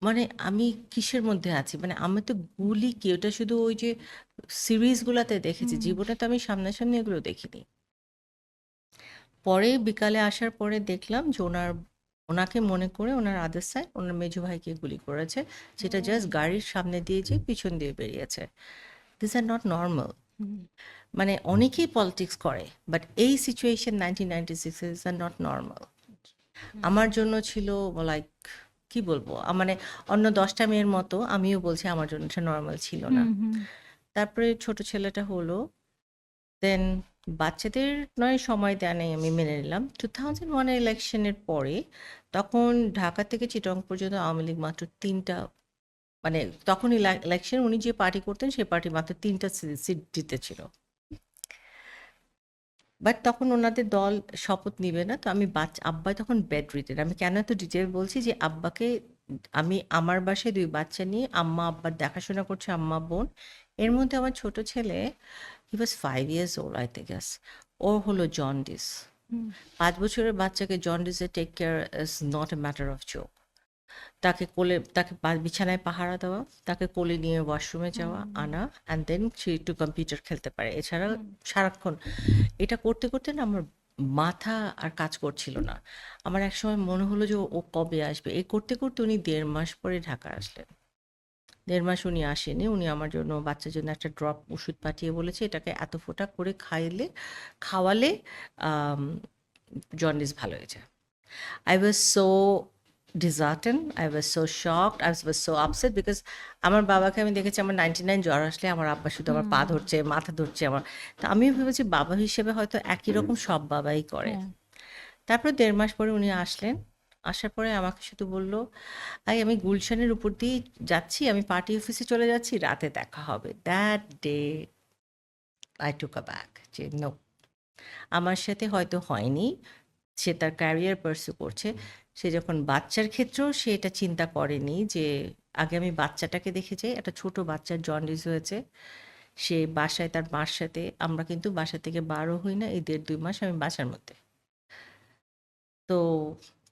মানে আমি কিসের মধ্যে আছি? মানে আমি তো গুলি কি ওটা শুধু ওই যে সিরিজগুলাতে দেখেছি। জীবনে তো আমি সামনাসামনি এগুলো দেখিনি। পরে বিকালে আসার পরে দেখলাম যে ওনাকে মনে করে ওনার আদার সাইড ওনার মেজো ভাইকে গুলি করেছে। যেটা জাস্ট গাড়ির সামনে দিয়ে যেয়ে পিছন দিয়ে বেরিয়েছে। This are not normal. মানে অনেকেই পলিটিক্স করে। বাট এই situation 1996 is are not normal. আমার জন্য ছিল লাইক কি বলবো মানে অন্য 10টা মেয়ের মতো আমিও বলছি আমার জন্য এটা নর্মাল ছিল না। তারপরে ছোট ছেলেটা হলো, দেন বাচ্চাদের নয় সময় দেয়া নেই আমি মেনে নিলাম। 2001 ইলেকশনের পরে তখন ঢাকা থেকে চিটাগং পর্যন্ত আওয়ামী লীগ মাত্র 3টা, মানে তখন ইলেকশন উনি যে পার্টি করতেন সেই পার্টি মাত্র 3টা সিট জিতেছিল। বাট তখন ওনাদের দল শপথ নিবে না। তো আব্বা তখন বেড রিডেন। আমি কেন এত ডিটেল বলছি যে আব্বাকে আমি আমার বাসায় 2 বাচ্চা নিয়ে আম্মা আব্বার দেখাশোনা করছে, আম্মা বোন। এর মধ্যে আমার ছোট ছেলে he was 5 years old I guess. ওর হলো জন্ডিস। 5 বছরের বাচ্চাকে জন্ডিসে take care is not a matter of joke. তাকে বিছানায় পাহারা দেওয়া, তাকে কোলে নিয়ে ওয়াশরুমে যাওয়া, আনা, অ্যান্ড দেন সে একটু কম্পিউটার খেলতে পারে। এছাড়া সারাক্ষণ এটা করতে করতে না আমার মাথা আর কাজ করছিল না। আমার একসময় মনে হলো যে ও কবে আসবে। এই করতে করতে উনি 1.5 মাস পরে ঢাকা আসলেন। 1.5 মাস উনি আসেনি। উনি আমার জন্য বাচ্চার জন্য একটা ড্রপ ওষুধ পাঠিয়ে বলেছে এটাকে এত ফোঁটা করে খাওয়ালে জন্ডিস ভালো হয়ে যায়। I was so disheartened, I was so shocked, I was so upset because আমার বাবাকে আমি দেখেছি আমার 99 জ্বর আসলে আমার আব্বা শুধু আমার পা ধরছে, মাথা ধরছে আমার। তো আমিও ভেবেছি বাবা হিসেবে হয়তো একই রকম সব বাবাই করে। তারপর 1.5 মাস পরে উনি আসলেন। আসার পরে আমাকে শুধু বলল, আমি গুলশানের উপর দিয়ে যাচ্ছি, আমি পার্টি অফিসে চলে যাচ্ছি, রাতে দেখা হবে। That day I took a back যে নো, আমার সাথে হয়তো হয়নি। সে তার ক্যারিয়ার পার্সু করছে। সে যখন বাচ্চার ক্ষেত্রেও সে এটা চিন্তা করেনি যে আগে আমি বাচ্চাটাকে দেখে যাই। একটা ছোট বাচ্চার জন্ডিস হয়েছে। সে বাসায় তার মার সাথে, আমরা কিন্তু বাসা থেকে বারও হই না এই 1.5-2 মাস আমি বাসার মধ্যে। তো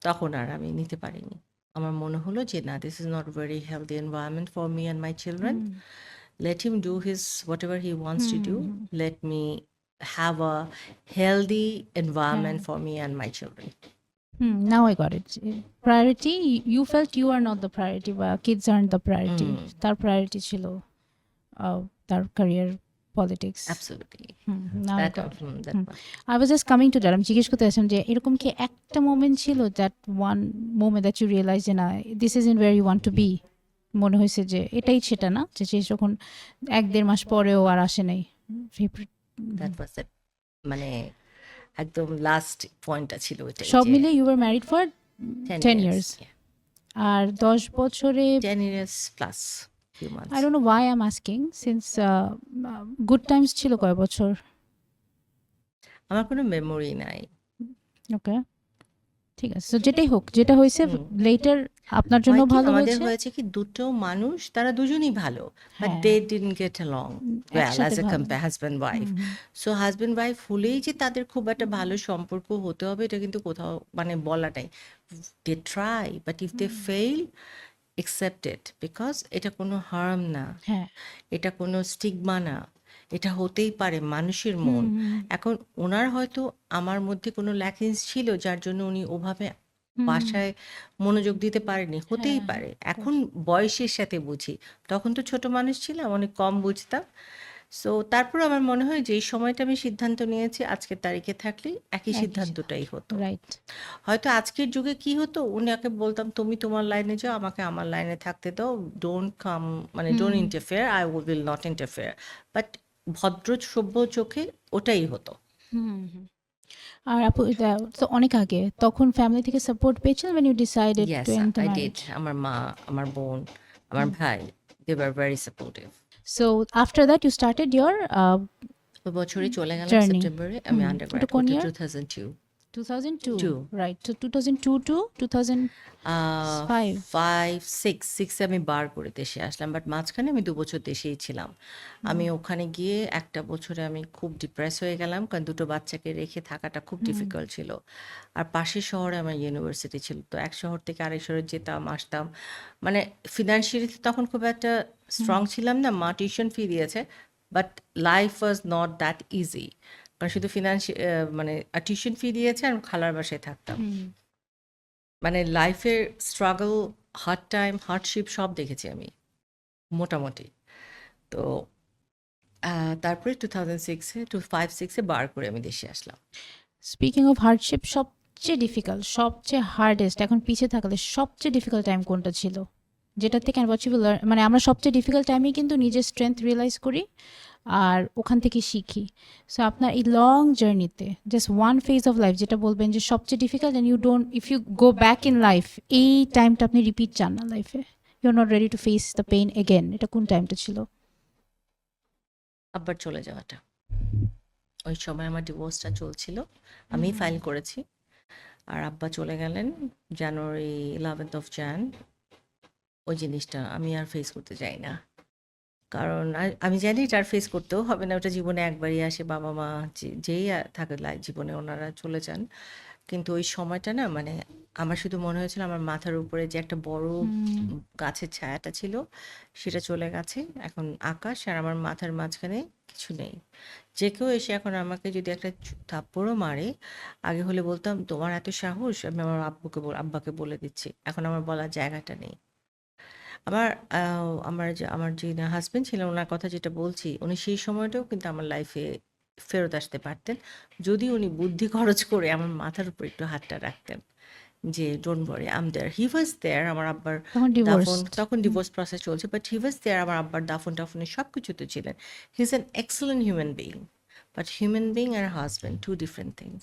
তখন আর আমি নিতে পারিনি। আমার মনে হলো যে না, this is not very healthy environment for me and my children. Let him do his whatever he wants to do. Let me have a healthy environment for me and my children. Now I got it. Priority, you felt you are not the priority, বা kids aren't the priority. তার priority ছিল তার career, politics. Absolutely. Now I That, got it. that one. I was just coming to that. আমি জিজ্ঞেস করতে আসলাম যে এরকম কি একটা মোমেন্ট ছিল, that one moment that you realized যে না, this isn't where you want to be, মনে হয়েছে যে এটাই সেটা না, যে সে যখন 1-1.5 মাস পরেও আর আসে নাই? That was it. মানে একদম লাস্ট পয়েন্টটা ছিল ওইটাই। সব যে মিলে you were married for 10 years. Yeah. আর 10 বছরে 10 years plus few months. I don't know why I'm asking, since good times ছিল কয় বছর? আমার কোনো মেমোরি নাই। ওকে, ঠিক আছে। তো যেটাই হোক, যেটা হয়েছে লেটার আপনার জন্য হয় কি, ভালো আমাদের হয়েছে। হয়েছে কি দুটো মানুষ তারা দুজনই ভালো, বাট হ্যাঁ। They didn't get along well একসাথে অ্যাজ এ ভালো। Husband wife. So husband wife হলেই যে তাদের খুব একটা ভালো সম্পর্ক হতে হবে এটা কিন্তু কোথাও মানে বলা নাই। They try, but if they fail, accept it, because এটা কোনো হার্ম না, হ্যাঁ, এটা কোনো স্টিগমা না, এটা হতেই পারে মানুষের মন। এখন ওনার হয়তো আমার মধ্যে কোনো ল্যাকিংস ছিল যার জন্য উনি ওভাবে বাসায় মনোযোগ দিতে পারেনি, হতেই পারে। এখন বয়সের সাথে বুঝি, তখন তো ছোট মানুষ ছিলাম, অনেক কম বুঝতাম। সো তারপর আমার মনে হয় যে এই সময়টা আমি সিদ্ধান্ত নিয়েছি আজকের তারিখে থাকলে একই সিদ্ধান্তটাই হতো। রাইট। হয়তো আজকের যুগে কি হতো, ওনাকে বলতাম তুমি তোমার লাইনে যাও, আমাকে আমার লাইনে থাকতে দাও, ডোন্ট কাম, মানে don't interfere, I will not interfere. But ভদ্র সভ্য চোখে ওটাই হতো। আর আপু, এটা তো অনেক আগে, তখন ফ্যামিলি থেকে সাপোর্ট পেয়েছিলেন when you decided Yes, to enter I did. marriage? আমার মা, আমার বোন, আমার ভাই, they were very supportive. So after that you started your ওই বছরই চলে গেলাম journey. সেপ্টেম্বরে আমি ওটা আন্ডারগ্র্যাড কোন করতে year? 2002 2002. 2 Right. So 2002 to 2005. 5 6 আমি বার করে দেশে আসলাম, বাট মাঝখানে আমি 2 বছর দেশেই ছিলাম। আমি ওখানে গিয়ে একটা বছরে আমি খুব ডিপ্রেস হয়ে গেলাম, কারণ দুটো বাচ্চাকে রেখে থাকাটা খুব ডিফিকাল্ট ছিল। আর পাশের শহরে আমার ইউনিভার্সিটি ছিল, তো এক শহর থেকে আরেক শহরে যেতাম আসতাম, মানে ফিনান্সিয়ালি তখন খুব একটা স্ট্রং ছিলাম না। মা টিউশন ফি দিয়েছে, but life was not that easy, কারণ শুধু মানে টিউশন ফি দিয়েছে আর খালার বাসায় থাকতাম। মানে লাইফের স্ট্রাগল, হার্ড টাইম, হার্ডশিপ সব দেখেছি আমি মোটামুটি। তো তারপরে 2006-এ 5-6-এ বার করে আমি দেশে আসলাম। স্পিকিং অফ হার্ডশিপ, সবচেয়ে ডিফিকাল্ট, সবচেয়ে হার্ডেস্ট, এখন পিছিয়ে থাকলে সবচেয়ে ডিফিকাল্ট টাইম কোনটা ছিল, যেটা থেকে মানে আমরা সবচেয়ে ডিফিকাল্ট টাইমে কিন্তু নিজের স্ট্রেংথ রিয়েলাইজ করি আর ওখান থেকে শিখি। সো আপনার এই লং জার্নিতে just one phase of life যেটা বলবেন যে সবচেয়ে difficult, and you don't, if you go back in life, এই টাইমটা আপনি রিপিট চান না লাইফে, you are not ready to face the pain again, এটা কোন টাইমটা ছিল? আব্বার চলে যাওয়াটা। ওই সময় আমার ডিভোর্সটা চলছিল, আমি ফাইল করেছি, আর আব্বা চলে গেলেন জানুয়ারি 11th of Jan। ওই জিনিসটা আমি আর ফেস করতে চাই না, কারণ আমি জানি এটা আর ফেস করতেও হবে না, ওটা জীবনে একবারই আসে। বাবা মা যেই থাকে জীবনে ওনারা চলে যান, কিন্তু ওই সময়টা না, মানে আমার শুধু মনে হয়েছিল আমার মাথার উপরে যে একটা বড় গাছের ছায়াটা ছিল সেটা চলে গেছে, এখন আকাশ আর আমার মাথার মাঝখানে কিছু নেই। যে কেউ এসে এখন আমাকে যদি একটা থাপ্পড়ও মারে, আগে হলে বলতাম তোমার এত সাহস, আমি আমার আব্বাকে বলে দিচ্ছি, এখন আমার বলার জায়গাটা নেই। আমার যে হাজবেন্ড ছিলেন, ওনার কথা যেটা বলছি, উনি সেই সময়টাও কিন্তু আমার লাইফে ফেরত আসতে পারতেন, যদি উনি বুদ্ধি খরচ করে আমার মাথার উপর একটু হাতটা রাখতেন, যে don't worry I am there. He was there. আমার আব্বার তখন দাফন, ডিভোর্সড। তখন ডিভোর্স প্রসেস চলছে, বাট হি ওয়াজ দেয়ার। আমার আব্বার দাফন টাফনে সব কিছুতে ছিলেন। He is an excellent human being, but human being আর হাজবেন্ড টু ডিফারেন্ট থিংস।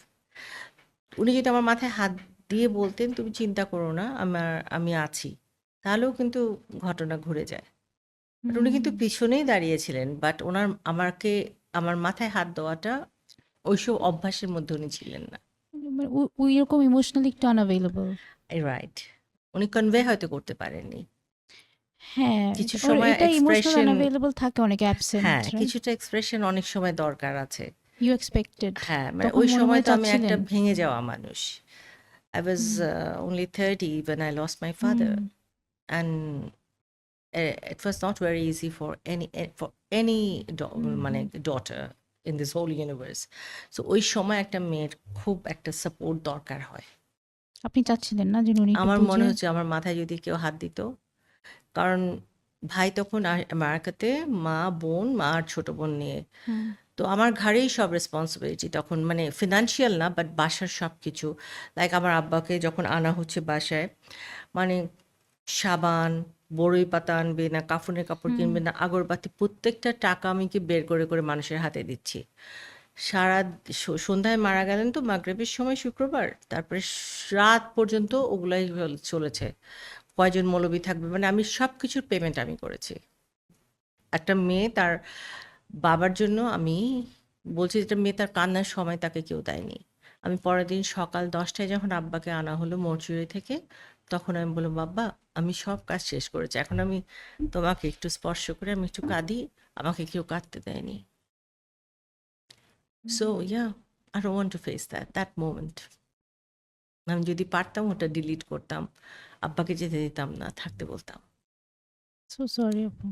উনি যদি আমার মাথায় হাত দিয়ে বলতেন তুমি চিন্তা করো না, আমি আছি, তাহলেও কিন্তু ঘটনা ঘুরে যায়। বাট উনি কিন্তু পিছনেই দাঁড়িয়েছিলেন, বাট আমাকে আমার মাথায় হাত দেওয়াটা ওইসব অভ্যাসের মধ্যে উনি ছিলেন না। ওই রকম ইমোশনালি একটু আনঅ্যাভেলেবল। রাইট, উনি কনভে হয়তো করতে পারেননি হ্যাঁ, কিছু ওর সময় এটা ইমোশনাল এক্সপ্রেশন। আনঅ্যাভেলেবল থাকে, অনেকে অ্যাবসেন্ট, হ্যাঁ, রাইট? কিছুটা এক্সপ্রেশন অনেক সময় দরকার আছে। You expected. হ্যাঁ, মানে তখন ওই মনে সময় মনে তো আমি একটা চাচ্ছিলেন। ভেঙে যাওয়া মানুষ। I was only 30 when I lost my father, and it was not very easy for any মানে daughter in this whole universe. So ওই সময় একটা মেয়ের খুব একটা সাপোর্ট দরকার হয়। আপনি চাচ্ছিলেন না যে উনি একটু আমার মনে বুঝে? হচ্ছে আমার মাথায় যদি কেউ হাত দিত, কারণ ভাই তখন আমেরিকাতে, মা আর ছোট বোন নিয়ে, তো আমার ঘাড়েই সব রেসপন্সিবিলিটি তখন, মানে ফিনান্সিয়াল না, বাট বাসার সব কিছু। লাইক আমার আব্বাকে যখন আনা হচ্ছে বাসায়, মানে সাবান, বড়ই পাতা আনবে না, কাফনের কাপড় কিনবে না, আগরবাতি, প্রত্যেকটা টাকা আমি কি বের করে করে মানুষের হাতে দিচ্ছি। সারা সন্ধ্যায় মারা গেলেন তো মাগরিবের সময় শুক্রবার, তারপরে রাত পর্যন্ত ওগুলাই চলেছে, কয়জন মৌলবি থাকবে, মানে আমি সব কিছুর পেমেন্ট আমি করেছি। একটা মেয়ে তার বাবার জন্য, আমি বলছি যেটা মেয়ে তার কান্নার সময় তাকে কেউ দেয়নি। আমি পরের দিন সকাল 10টায় যখন আব্বাকে আনা হলো মর্চুরি থেকে, তখন আমি বললাম বাবা আমি সব কাজ শেষ করেছি, এখন আমি তোমাকে একটু স্পর্শ করে আমি একটু কাঁদি, আমাকে কেউ কাঁদতে দেয়নি। So yeah, I don't want to face that moment. আমি যদি পারতাম ওটা ডিলিট করতাম, আব্বাকে যেতে দিতাম না, থাকতে বলতাম। সো সরি আপু।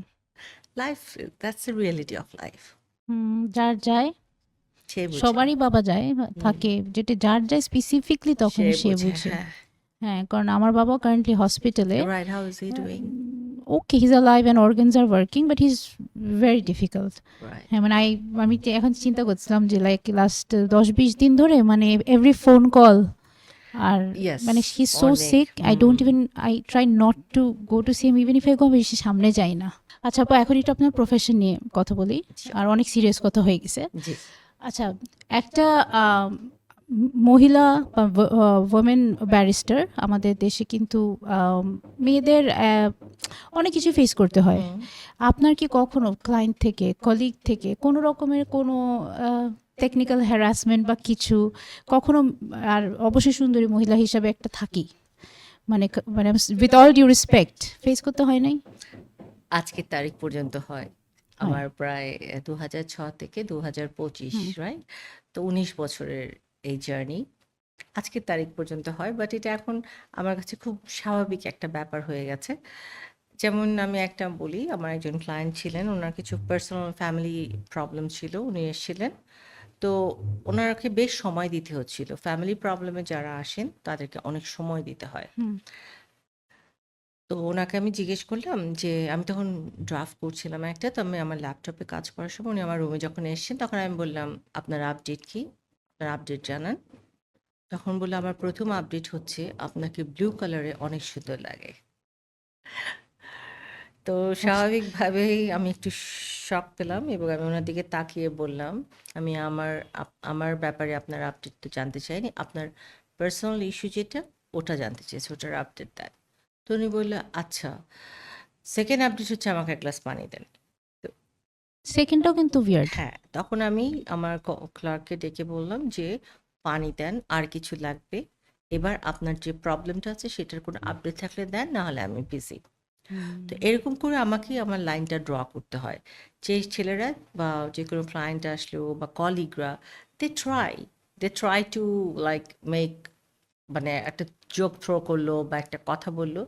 Life, that's the reality of life. যার যায়, সে বুঝে, সবারই বাবা যায়, থাকে, যেটা যার যায় স্পেসিফিকলি তখন সে বুঝে। হ্যাঁ। হ্যাঁ, কারণ আমার বাবা কারেন্টলি হসপিটালে। Right, how is he doing? Okay, his alive and organs are working, but his very difficult. Right. হ্যাঁ, মানে আমি এখন চিন্তা করছিলাম যে লাইক লাস্ট 10-20 দিন ধরে মানে এভরি ফোন কল, আর Yes, মানে হি সো অনেক। Sick, I try not to go to see him, even if I go, বেশি সামনে যাই না। আচ্ছা আপু, এখন একটু আপনার প্রফেশন নিয়ে কথা বলি, আর অনেক সিরিয়াস কথা হয়ে গেছে। জি। আচ্ছা, একটা মহিলা বা ওমেন ব্যারিস্টার আমাদের দেশে কিন্তু মেয়েদের অনেক কিছু ফেস করতে হয়। হুম। আপনার কি কখনো ক্লায়েন্ট থেকে, কলিগ থেকে কোনো রকমের কোনো টেকনিক্যাল হ্যারাসমেন্ট বা কিছু কখনো, আর অবশ্যই সুন্দরী মহিলা হিসাবে একটা থাকি, মানে মানে with all due respect, face করতে হয় নাই? আজকের তারিখ পর্যন্ত হয়। হয়। আমার প্রায় ২০০৬ থেকে ২০২৫, হুম। রাইট? তো ১৯ বছরের এই জার্নি। আজকের তারিখ পর্যন্ত হয়। বাট এটা এখন আমার কাছে খুব স্বাভাবিক একটা ব্যাপার হয়ে গেছে। যেমন আমি একটা বলি, আমার একজন ক্লায়েন্ট ছিলেন। উনার কিছু পার্সোনাল ফ্যামিলি প্রবলেম ছিল। উনি এসেছিলেন। তো উনাকে বেশ সময় দিতে হচ্ছিল। ফ্যামিলি প্রবলেমে যারা আসেন তাদেরকে অনেক সময় দিতে হয়। হুম। তো ওনাকে আমি জিজ্ঞেস করলাম যে আমি তখন ড্রাফট করছিলাম একটা। তো আমি আমার ল্যাপটপে কাজ করার সময় উনি আমার রুমে যখন এসেছেন তখন আমি বললাম, "আপনার আপডেট কি? আপনার আপডেট জানান।" তখন বলল, "আমার ১ম আপডেট হচ্ছে আপনাকে ব্লু কালারে অনেক সুন্দর লাগে।" তো স্বাভাবিকভাবেই আমি একটু শক পেলাম এবং আমি ওনার দিকে তাকিয়ে বললাম, "আমি আমার ব্যাপারে আপনার আপডেট তো জানতে চাইনি। আপনার পার্সোনাল ইস্যু যেটা, ওটা জানতে চেয়েছি। ওটার আপডেট দেন।" তো উনি বলল, "আচ্ছা, 2nd আপডেট হচ্ছে আমাকে এক গ্লাস পানি দেন।" তো সেকেন্ডটাও কিন্তু উইয়ার্ড। হ্যাঁ, তখন আমি আমার ক্লার্ককে ডেকে বললাম যে, "পানি দেন, আর কিছু লাগবে? এবার আপনার যে প্রবলেমটা আছে সেটার কোনো আপডেট থাকলে দেন, না হলে আমি বিজি।" তো এরকম করে আমাকেই আমার লাইনটা ড্র করতে হয়। যে ছেলেরা বা যে কোনো ক্লায়েন্ট আসলো বা কলিগরা, they try they try to like make, মানে একটা জোক থ্রো করলো বা একটা কথা বললো,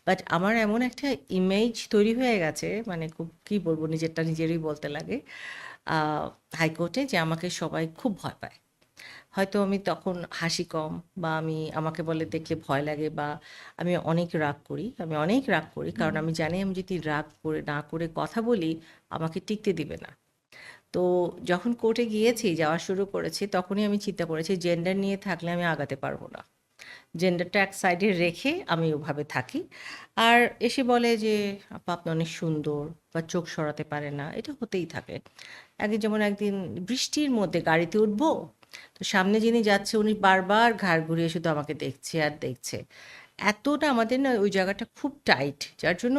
বাট আমার এমন একটা ইমেজ তৈরি হয়ে গেছে, মানে খুব কী বলবো, নিজেরটা নিজেরই বলতে লাগে হাইকোর্টে, যে আমাকে সবাই খুব ভয় পায়। হয়তো আমি তখন হাসি কম, বা আমাকে বলে দেখলে ভয় লাগে, বা আমি অনেক রাগ করি। আমি অনেক রাগ করি। কারণ আমি জানি আমি যদি রাগ করে না করে কথা বলি, আমাকে টিকতে দিবে না। তো যখন কোর্টে গিয়েছি, যাওয়া শুরু করেছি, তখনই আমি চিন্তা করেছি জেন্ডার নিয়ে থাকলে আমি আগাতে পারবো না। জেন্ডারটা এক সাইডে রেখে আমি ওভাবে থাকি। আর এসে বলে যে, "আপা আপনি অনেক সুন্দর", বা চোখ সরাতে পারে না। এটা হতেই থাকে। যেমন একদিন বৃষ্টির মধ্যে গাড়িতে উঠবো, তো সামনে যিনি যাচ্ছে উনি বারবার ঘাড় ঘুরিয়ে শুধু আমাকে দেখছে আর দেখছে। এতটা আমাদের না ওই জায়গাটা খুব টাইট, যার জন্য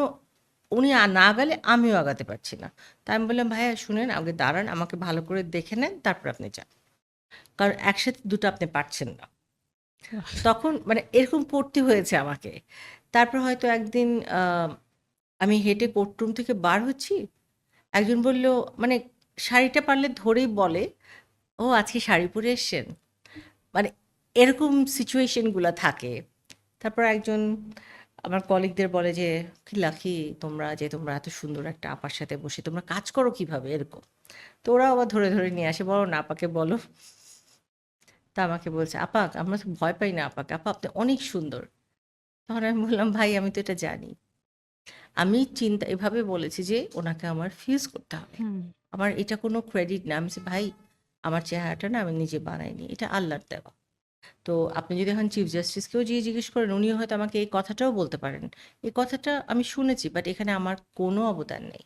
উনি না গেলে আমিও আগাতে পারছি না। তা আমি বললাম, "ভাইয়া শুনেন, আগে দাঁড়ান, আমাকে ভালো করে দেখে নেন, তারপর আপনি যান। কারণ একসাথে দুটো আপনি পারছেন না।" তখন মানে এরকম পড়তে হয়েছে আমাকে। তারপর হয়তো একদিন আমি হেঁটে কোর্টরুম থেকে বার হচ্ছি। একজন বলল, মানে শাড়িটা পারলে ধরেই বলে, "ও আজকে শাড়ি পরে এসছেন?" মানে এরকম সিচুয়েশন গুলা থাকে। তারপর একজন আমার কলিগদের বলে যে, "কি লাকি তোমরা, যে তোমরা এত সুন্দর একটা আপার সাথে বসে তোমরা কাজ করো কিভাবে?" এরকম। তো ওরাও আবার ধরে, ধরে নিয়ে আসে, "বলো না আপাকে বলো।" তা আমাকে বলছে, "আপা আমরা তো ভয় পাই না আপাকে। আপা আপনি অনেক সুন্দর।" তখন আমি বললাম, "ভাই আমি তো এটা জানি।" আমি চিন্তা এভাবে বলেছি যে ওনাকে আমার ফিউজ করতে হবে। হুম। আমার এটা কোনো ক্রেডিট না। আমি বলছি, "ভাই আমার চেহারাটা না আমি নিজে বানাইনি। এটা আল্লাহর দেওয়া। তো আপনি যদি এখন চিফ জাস্টিসকেও যেয়ে জিজ্ঞেস করেন, উনিও হয়তো আমাকে এই কথাটাও বলতে পারেন। এই কথাটা আমি শুনেছি, বাট এখানে আমার কোনো অবদান নেই।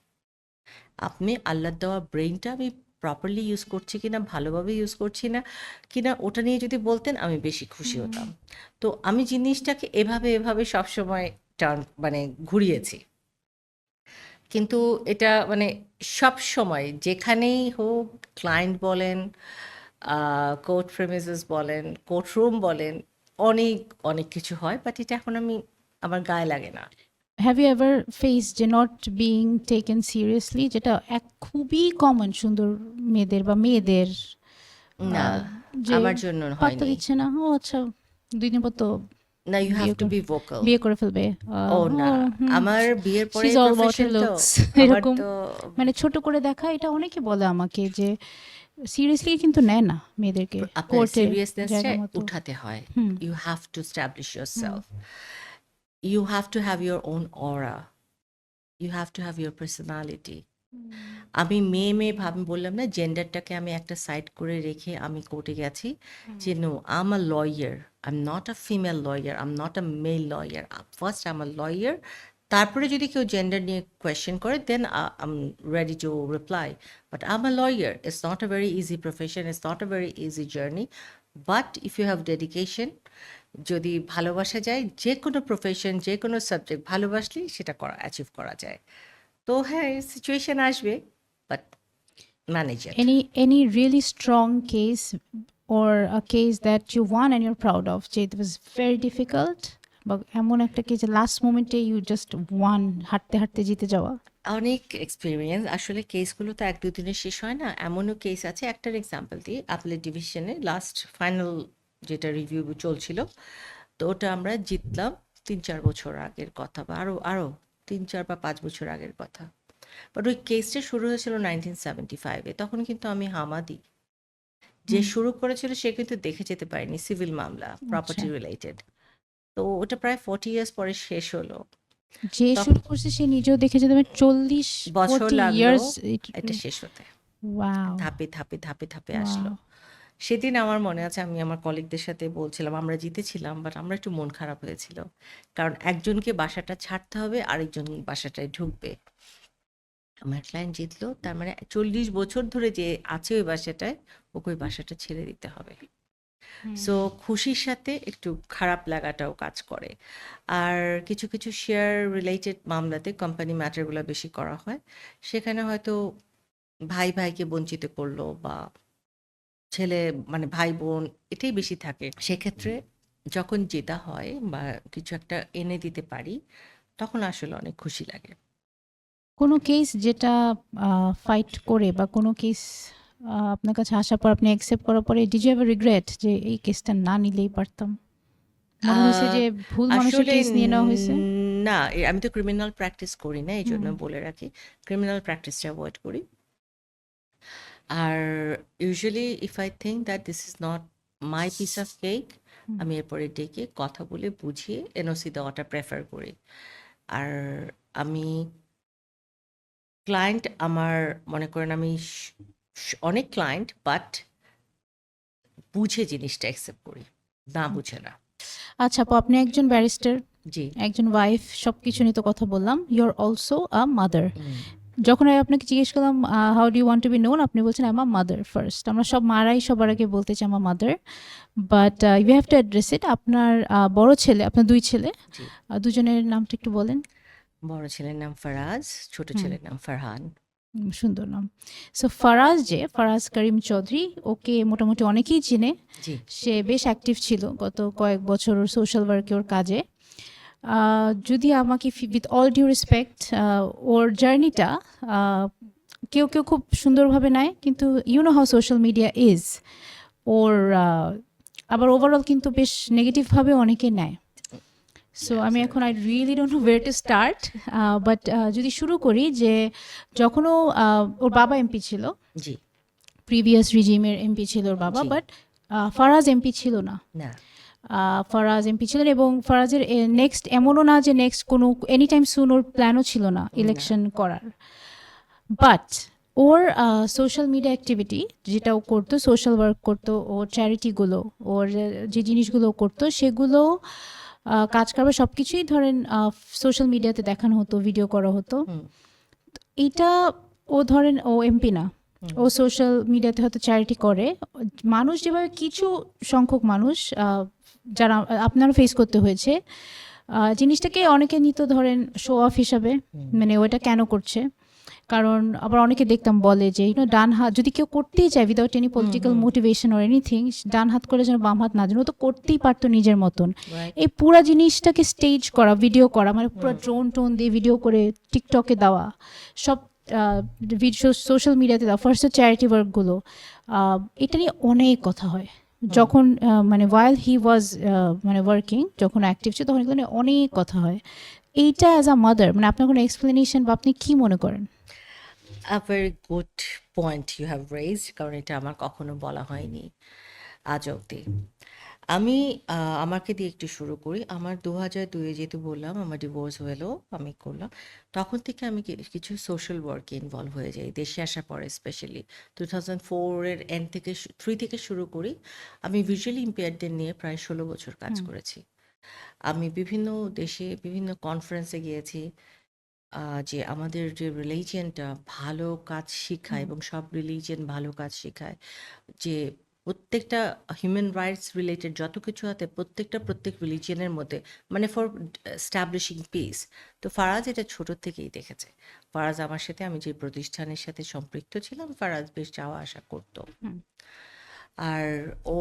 আপনি আল্লাহর দেওয়া ব্রেইনটা আমি প্রপারলি ইউজ করছি কিনা, ভালোভাবে ইউজ করছি না কিনা, ওটা নিয়ে যদি বলতেন আমি বেশি খুশি হতাম।" তো আমি জিনিসটাকে এভাবে সবসময় মানে ঘুরিয়েছি। কিন্তু এটা মানে সবসময় যেখানেই হোক, ক্লায়েন্ট বলেন, কোর্ট প্রেমিসেস বলেন, কোর্টরুম বলেন, অনেক, অনেক কিছু হয়। বাট এটা এখন আমার গায়ে লাগে না। হ্যাভ ইউ এভার ফেস যে নট বিং টেকেন সিরিয়াসলি, যেটা এক খুবই কমন সুন্দর মেয়েদের বা মেয়েদের, না, যে আমার জন্য পাত্তা হয়নি। দিচ্ছে না, ও আচ্ছা 2 দিন পর তো না, ইউ হ্যাভ বিয়ে টু কর বি ভোকাল। বিয়ে করে ফেলবে। ও না, আমার বিয়ের শি পরেই ইজ অল অ্যাবাউট প্রফেশন হার তো। লুকস। আমার এরকম তো মানে ছোট করে দেখা, এটা অনেকে বলে আমাকে যে সিরিয়াসলি কিন্তু নেয় না মেয়েদেরকে আপনার কোর্টে সিরিয়াসনেসটা জায়গা মতো। উঠাতে হয়। Hmm. You have to establish hmm. Yourself. You have to have your own aura. You have to have your personality. আমি মেয়ে ভাবে বললাম না, জেন্ডারটাকে আমি একটা সাইড করে রেখে আমি কোর্টে গেছি যে no, I am a lawyer, I am not a female lawyer, I am not a male lawyer, first I am a lawyer. তারপরে যদি কেউ জেন্ডার নিয়ে কোয়েশ্চেন করে, then I am ready to reply, but I am a lawyer. It's not a very easy profession, it's not a very easy journey, but if you have dedication, যদি ভালোবাসা যায়, যে কোনো প্রফেশন, যে কোনো subject ভালোবাসলেই সেটা achieve করা যায়। তো হ্যাঁ, সিচুয়েশন আসবে, but manage it. Any really strong case or a case that you won and you're proud of, যে it was very difficult, বা এমন একটা কেস লাস্ট মোমেন্টে ইউ জাস্ট ওয়ান, হাঁটতে হাঁটতে জিতে যাওয়া? অনেক এক্সপেরিয়েন্স, আসলে কেসগুলো তো 1-2 দিনে শেষ হয় না। এমনও কেস আছে, একটার এক্সাম্পল দিই। আপেলেট ডিভিশনে লাস্ট ফাইনাল যেটা রিভিউ চলছিল, তো ওটা আমরা জিতলাম 3-4 বছর আগের কথা, বা আরও 3-4 বা 5 বছর আগের কথা। বাট ওই কেসটা শুরু হয়েছিল 1975-এ। তখন কিন্তু আমি হামাদি। যে শুরু করেছিল সে কিন্তু দেখে যেতে পারেনি, সিভিল মামলা, প্রপার্টি আচ্ছা, রিলেটেড। তো ওটা প্রায় 40 ইয়ার্স পরে শেষ হলো। যে তখন শুরু করছে সে নিজেও দেখে যেতে পারে 40 বছর 40 লাগলো ইয়ার্স। এটা শেষ হতে। ওয়াও, ধাপে ধাপে ধাপে ধাপে ওয়াও। আসলো। সেদিন আমার মনে আছে, আমি আমার কলিগদের সাথে বলছিলাম, আমরা জিতেছিলাম, বাট আমরা একটু মন খারাপ হয়েছিল। কারণ একজনকে বাসাটা ছাড়তে হবে, আরেকজন বাসাটায় ঢুকবে। আমার ক্লায়েন্ট জিতলো, তার মানে 40 বছর ধরে যে আছে ওই বাসাটায়, ওকে ওই বাসাটা ছেড়ে দিতে হবে। সো খুশির সাথে একটু খারাপ লাগাটাও কাজ করে। আর কিছু কিছু শেয়ার রিলেটেড মামলাতে কোম্পানি ম্যাটারগুলো বেশি করা হয়। সেখানে হয়তো ভাই ভাইকে বঞ্চিত করলো, বা ছেলে মানে ভাই বোন, এটাই বেশি থাকে। সেক্ষেত্রে যখন জেতা হয় বা কিছু একটা এনে দিতে পারি, তখন আসলে অনেক খুশি লাগে। কোনো কেস যেটা ফাইট করে, বা কোনো কেস আপনার কাছে আসার পর আপনি অ্যাকসেপ্ট করার পরে did you have a regret যে এই কেসটা না নিলেই পারতাম? মনে হয়েছে আহ, যে ভুল মানুষের আসলে কেস নিয়ে নেওয়া হয়েছে? না, আমি তো ক্রিমিনাল প্র্যাকটিস করি না, এই জন্য হুম, বলে রাখি। ক্রিমিনাল প্র্যাকটিসটা অ্যাভয়েড করি। আর usually if I think that this is not my piece of cake, hmm. আমি এরপরে ডেকে কথা বলে বুঝিয়ে এনওসি দেওয়াটা প্রেফার করি। আর আমি ক্লায়েন্ট আমার, মনে করেন আমি অনেক ক্লায়েন্ট, বাট বুঝে জিনিসটা অ্যাকসেপ্ট করি, না বুঝে না। আচ্ছা আপু, আপনি একজন ব্যারিস্টার, জি। একজন ওয়াইফ, সবকিছু নিয়ে তো কথা বললাম। You are also a mother. Hmm. যখন আমি আপনাকে জিজ্ঞেস করলাম how do you want to be known, আপনি বলছেন I am a mother first. আমরা সব মারাই সবার আগে বলতে চাই I'm a mother, but you have to address it. আপনার বড় ছেলে, আপনার দুই ছেলে, জি। দুজনের নামটা একটু বলেন। বড় ছেলের নাম ফারাজ, ছোট হুম, ছেলের নাম ফারহান। সুন্দর নাম। সো ফারাজ, যে ফারাজ করিম চৌধুরী, ওকে মোটামুটি অনেকেই চিনে। জি। সে বেশ অ্যাক্টিভ ছিল গত কয়েক বছর ওর সোশ্যাল ওয়ার্কে, ওর কাজে। যদি আমাকে উইথ অল ডিউ রেসপেক্ট, ওর জার্নিটা কেউ কেউ খুব সুন্দরভাবে নেয়, কিন্তু you know how social media is. ওর আবার ওভারঅল কিন্তু বেশ নেগেটিভভাবে অনেকে নেয়। সো আমি এখন I really don't know where to start, but যদি শুরু করি যে যখন ওর বাবা এমপি ছিল, জি। প্রিভিয়াস রিজিমের এমপি ছিল ওর বাবা, জি। বাট ফারাজ এমপি ছিল না। না। ফারাজ এমপি ছিলেন, এবং ফারাজের নেক্সট এমনও না যে নেক্সট কোনো এনি টাইম সুন ওর প্ল্যানও ছিল না ইলেকশন করার। But or social media activity যেটা ও করতো, সোশ্যাল ওয়ার্ক করতো, ওর চ্যারিটিগুলো, ওর যে জিনিসগুলো ও করতো, সেগুলো কাজ কারবার সব কিছুই ধরেন সোশ্যাল মিডিয়াতে দেখানো হতো, ভিডিও করা হতো। হুম। এইটা, ও ধরেন ও এমপি না, হুম। ও সোশ্যাল মিডিয়াতে হয়তো চ্যারিটি করে। মানুষ যেভাবে, কিছু সংখ্যক মানুষ যারা আপনারও ফেস করতে হয়েছে, জিনিসটাকে অনেকে নিত ধরেন শো অফ হিসাবে, মানে ওটা কেন করছে। কারণ আবার অনেকে দেখতাম বলে যে ডান হাত যদি কেউ করতেই চায় without any political motivation or anything, ডান হাত করে যেন বাম হাত না জানো, ও তো করতেই পারতো নিজের মতন। রাইট। এই পুরা জিনিসটাকে স্টেজ করা, ভিডিও করা, মানে পুরো ড্রোন টোন দিয়ে ভিডিও করে টিকটকে দেওয়া, সব সোশ্যাল মিডিয়াতে দেওয়া, ফার্স্ট চ্যারিটি ওয়ার্কগুলো, এটা নিয়ে অনেক কথা হয়। যখন মানে ওয়াইল হি ওয়াজ মানে ওয়ার্কিং, যখন অ্যাক্টিভ ছিল, তখন এগুলো নিয়ে অনেক কথা হয়। এইটা অ্যাজ আ মাদার, মানে আপনার কোনো এক্সপ্লেনেশন বা আপনি কি মনে করেন? A very good point you have raised, কারণ এটা আমার কখনো বলা হয়নি আজ অবধি। আমি আমাকে দিয়ে একটু শুরু করি। আমার 2002-এ যেহেতু বললাম আমার ডিভোর্স হলো, আমি করলাম। তখন থেকে আমি কিছু সোশ্যাল ওয়ার্কে ইনভলভ হয়ে যাই। দেশে আসার পরে স্পেশালি 2004 এর এন্ড থেকে 3 থেকে শুরু করি। আমি ভিজুয়ালি ইম্পেয়ারডদের নিয়ে প্রায় 16 বছর কাজ করেছি। আমি বিভিন্ন দেশে বিভিন্ন কনফারেন্সে গিয়েছি। যে আমাদের যে রিলিজিয়নটা ভালো কাজ শিখায়, এবং সব রিলিজিয়ন ভালো কাজ শেখায়, যে প্রত্যেকটা হিউম্যান রাইটস রিলেটেড যত কিছু আছে প্রত্যেক রিলিজিয়নের মধ্যে, মানে ফর এস্টাবলিশিং পিস। তো ফারাজ এটা ছোট থেকেই দেখেছে। ফারাজ আমার সাথে, আমি যে প্রতিষ্ঠানের সাথে সম্পৃক্ত ছিলাম, ফারাজ বেশ যাওয়া আসা করতো। হুম। আর ও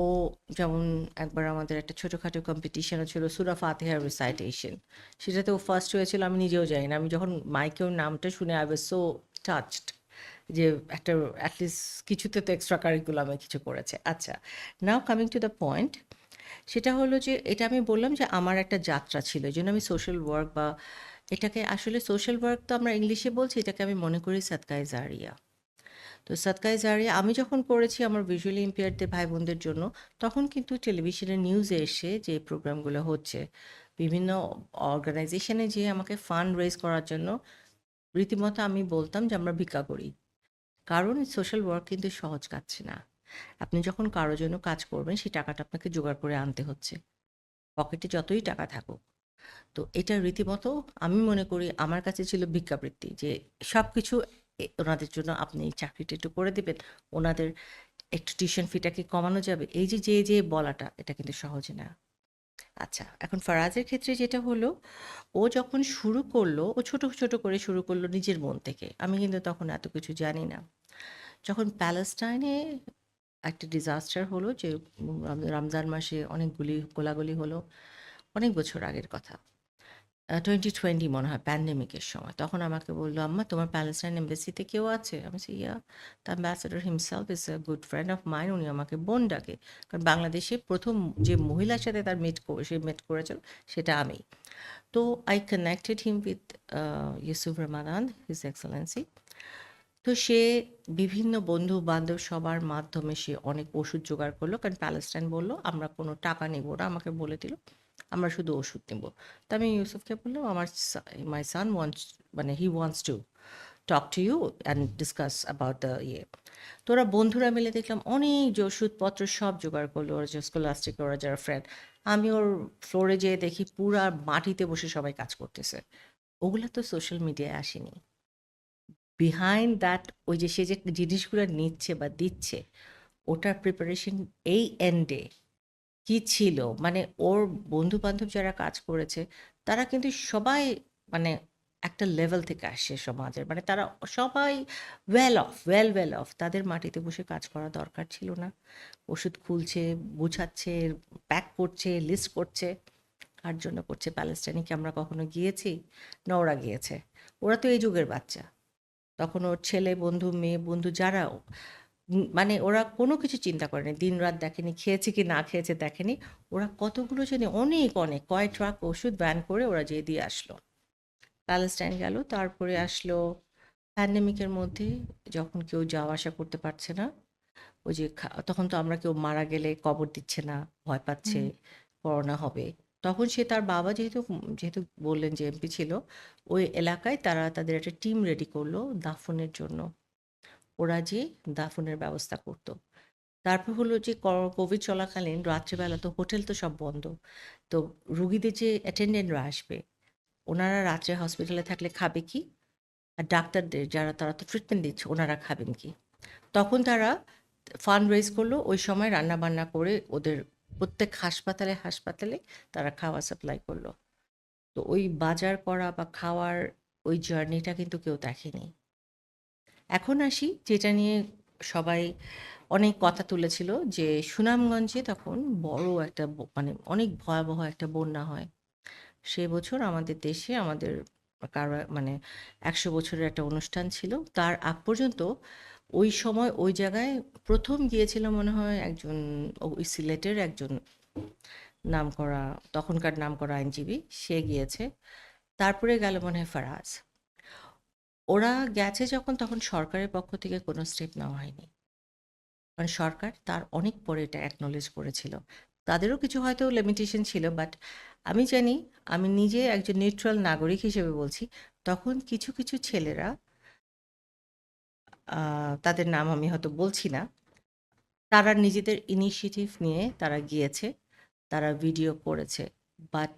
যেমন একবার আমাদের একটা ছোটোখাটো কম্পিটিশনও ছিল, সূরা ফাতিহার রিসাইটেশন। সেটাতে ও ফার্স্ট হয়েছিল, আমি নিজেও জানি না। আমি যখন মাইকে ওর নামটা শুনে আই ওয়াজ সো টাচড, যে একটা অ্যাটলিস্ট কিছুতে তো এক্সট্রা কারিকুলামে কিছু করেছে। আচ্ছা, নাও কামিং টু দ্য পয়েন্ট, সেটা হলো যে এটা আমি বললাম যে আমার একটা যাত্রা ছিল, এই জন্য আমি সোশ্যাল ওয়ার্ক বা এটাকে আসলে সোশ্যাল ওয়ার্ক তো আমরা ইংলিশে বলছি, এটাকে আমি মনে করি সাদকায়ে জারিয়া। তো সাদকায়ে জারিয়া আমি যখন করেছি আমার ভিজুয়ালি ইম্পেয়ারদের ভাই বোনদের জন্য, তখন কিন্তু টেলিভিশনের নিউজে এসে যে প্রোগ্রামগুলো হচ্ছে, বিভিন্ন অর্গানাইজেশনে যেয়ে আমাকে ফান্ড রেজ করার জন্য রীতিমতো আমি বলতাম যে আমরা ভিক্ষা করি। কারণ সোশ্যাল ওয়ার্ক কিন্তু সহজ কাজ না। আপনি যখন কারো জন্য কাজ করবেন, সেই টাকাটা আপনাকে জোগাড় করে আনতে হচ্ছে, পকেটে যতই টাকা থাকুক। তো এটা রীতিমতো আমি মনে করি আমার কাছে ছিল ভিক্ষাবৃত্তি, যে সব কিছু ওনাদের জন্য আপনি এই চাকরিটা একটু করে দিবেন, ওনাদের একটু টিউশন ফিটা কি কমানো যাবে, এই যে বলাটা, এটা কিন্তু সহজ না। আচ্ছা, এখন ফারাজের ক্ষেত্রে যেটা হলো, ও যখন শুরু করলো, ও ছোট ছোট করে শুরু করলো নিজের মন থেকে। আমি কিন্তু তখন এত কিছু জানি না। যখন প্যালেস্টাইনে একটা ডিজাস্টার হলো, যে রমজান মাসে অনেকগুলি গোলাগুলি হলো, অনেক বছর আগের কথা, 2020 মনে হয়, প্যান্ডেমিকের সময়। তখন আমাকে বলল, আম্মা তোমার প্যালেস্টাইন এম্বাসিতে কেউ আছে? আমি বলছি, yeah. The ambassador himself is a good friend of mine, উনি আমাকে বোন ডাকে। কারণ বাংলাদেশে প্রথম যে মহিলার সাথে তার সে মেট করেছিল, সেটা আমি। তো I connected him with Yusuf Ramadan, his Excellency. তো সে বিভিন্ন বন্ধু বান্ধব সবার মাধ্যমে সে অনেক ওষুধ জোগাড় করলো, কারণ প্যালেস্টাইন বলল আমরা কোনো টাকা নেব না, আমাকে বলে দিল আমরা শুধু ওষুধ নেব। তো আমি ইউসুফকে বললাম, আমার মাই সান ওয়ান্টস, মানে he wants to talk to you and discuss about the ইয়ে। তো ওরা বন্ধুরা মিলে দেখলাম অনেক যে ওষুধপত্র সব জোগাড় করলো, ওরা যে স্কলাস্টিক, ওরা যারা ফ্রেন্ড। আমি ওর ফ্লোরে যেয়ে দেখি পুরা মাটিতে বসে সবাই কাজ করতেছে। ওগুলা তো সোশ্যাল মিডিয়ায় আসেনি। বিহাইন্ড দ্যাট, ওই যে সে যে জিনিসগুলো নিচ্ছে বা দিচ্ছে, ওটার প্রিপারেশন এই এন্ডে কি ছিল, মানে ওর বন্ধু বান্ধব যারা কাজ করেছে, তারা কিন্তু সবাই, মানে একটা লেভেল থেকে আসছে সমাজের, মানে তারা সবাই ওয়েল অফ। তাদের মাটিতে বসে কাজ করা দরকার ছিল না। ওষুধ খুলছে, বুঝাচ্ছে, প্যাক করছে, লিস্ট করছে। কার জন্য করছে? প্যালেস্টাইনে কি আমরা কখনো গিয়েছি? না, ওরা গিয়েছে। ওরা তো এই যুগের বাচ্চা। তখন ওর ছেলে বন্ধু, মেয়ে বন্ধু যারাও, মানে ওরা কোনো কিছু চিন্তা করেনি, দিন রাত দেখেনি, খেয়েছে কি না খেয়েছে দেখেনি। ওরা কতগুলো জানি অনেক কয় ট্রাক ওষুধ ভ্যান করে ওরা যেয়ে দিয়ে আসলো। প্যালেস্টাইন গেল, তারপরে আসলো প্যান্ডেমিকের মধ্যে, যখন কেউ যাওয়া আসা করতে পারছে না, ওই যে তখন তো আমরা কেউ মারা গেলে কবর দিচ্ছে না, ভয় পাচ্ছে হুম। করোনা হবে। তখন সে তার বাবা যেহেতু যেহেতু বললেন যে এমপি ছিল, ওই এলাকায় তারা তাদের একটা টিম রেডি করলো দাফনের জন্য। ওরা যে দাফনের ব্যবস্থা করত। তারপর হলো যে কোভিড চলাকালীন রাত্রিবেলা তো হোটেল তো সব বন্ধ। তো রুগীদের যে অ্যাটেন্ডেন্টরা আসবে, ওনারা রাত্রে হসপিটালে থাকলে খাবে কি? আর ডাক্তারদের যারা, তারা তো ট্রিটমেন্ট দিচ্ছে, ওনারা খাবেন কি? তখন তারা ফান্ড রেজ করলো, ওই সময় রান্নাবান্না করে ওদের প্রত্যেক হাসপাতালে তারা খাওয়া সাপ্লাই করলো। তো ওই বাজার করা বা খাওয়ার ওই জার্নিটা কিন্তু কেউ দেখেনি। এখন আসি যেটা নিয়ে সবাই অনেক কথা তুলেছিল, যে সুনামগঞ্জে তখন বড় একটা মানে অনেক ভয়াবহ একটা বন্যা হয়। সে বছর আমাদের দেশে আমাদের কারো মানে ১০০ বছরের একটা অনুষ্ঠান ছিল। তার আগ পর্যন্ত ওই সময় ওই জায়গায় প্রথম গিয়েছিল মনে হয় একজন, ওই সিলেটের একজন নামকরা, তখনকার নামকরা আইনজীবী, সে গিয়েছে। তারপরে গেল মনে হয় ফারাজ। ওরা গেছে যখন, তখন সরকারের পক্ষ থেকে কোনো স্টেপ নেওয়া হয়নি। মানে সরকার তার অনেক পরে এটা অ্যাকনলেজ করেছিল। তাদেরও কিছু হয়তো লিমিটেশন ছিল, বাট আমি জানি, আমি নিজে একজন নিউট্রাল নাগরিক হিসেবে বলছি, তখন কিছু ছেলেরা, তাদের নাম আমি হয়তো বলছি না, তারা নিজেদের ইনিশিয়েটিভ নিয়ে তারা গিয়েছে, তারা ভিডিও করেছে। বাট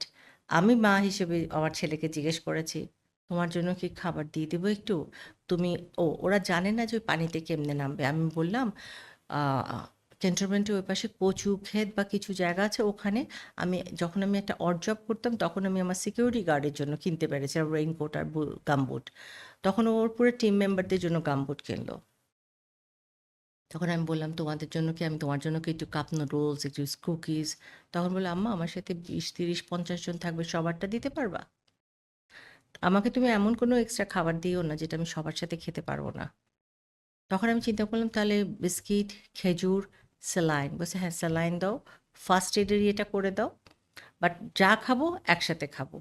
আমি মা হিসেবে আমার ছেলেকে জিজ্ঞেস করেছি, তোমার জন্য কি খাবার দিয়ে দেবো একটু? তুমি, ওরা জানে না যে ওই পানিতে কেমনে নামবে। আমি বললাম, ক্যান্টনমেন্টের ওই পাশে কচু ক্ষেত বা কিছু জায়গা আছে ওখানে যখন আমি একটা অড জব করতাম তখন আমি আমার সিকিউরিটি গার্ডের জন্য কিনতে পেরেছিলাম রেইনকোট আর গামবুট। তখন ওর পুরো টিম মেম্বারদের জন্য গামবুট কিনলো। তখন আমি বললাম, তোমাদের জন্য কি, আমি তোমার জন্য কি একটু কাপ নুডলস, একটু কুকিজ? তখন বললো, আম্মা আমার সাথে 20, 30, 50 জন থাকবে, সবারটা দিতে পারবা? আমাকে তুমি এমন কোনো এক্সট্রা খাবার দিও না যেটা আমি সবার সাথে খেতে পারবো না। তখন আমি চিন্তা করলাম, তাহলে বিস্কিট, খেজুর, স্যালাইন। বলছে, হ্যাঁ স্যালাইন দাও, ফার্স্ট এডের ইয়েটা করে দাও, বাট যা খাবো একসাথে খাবো।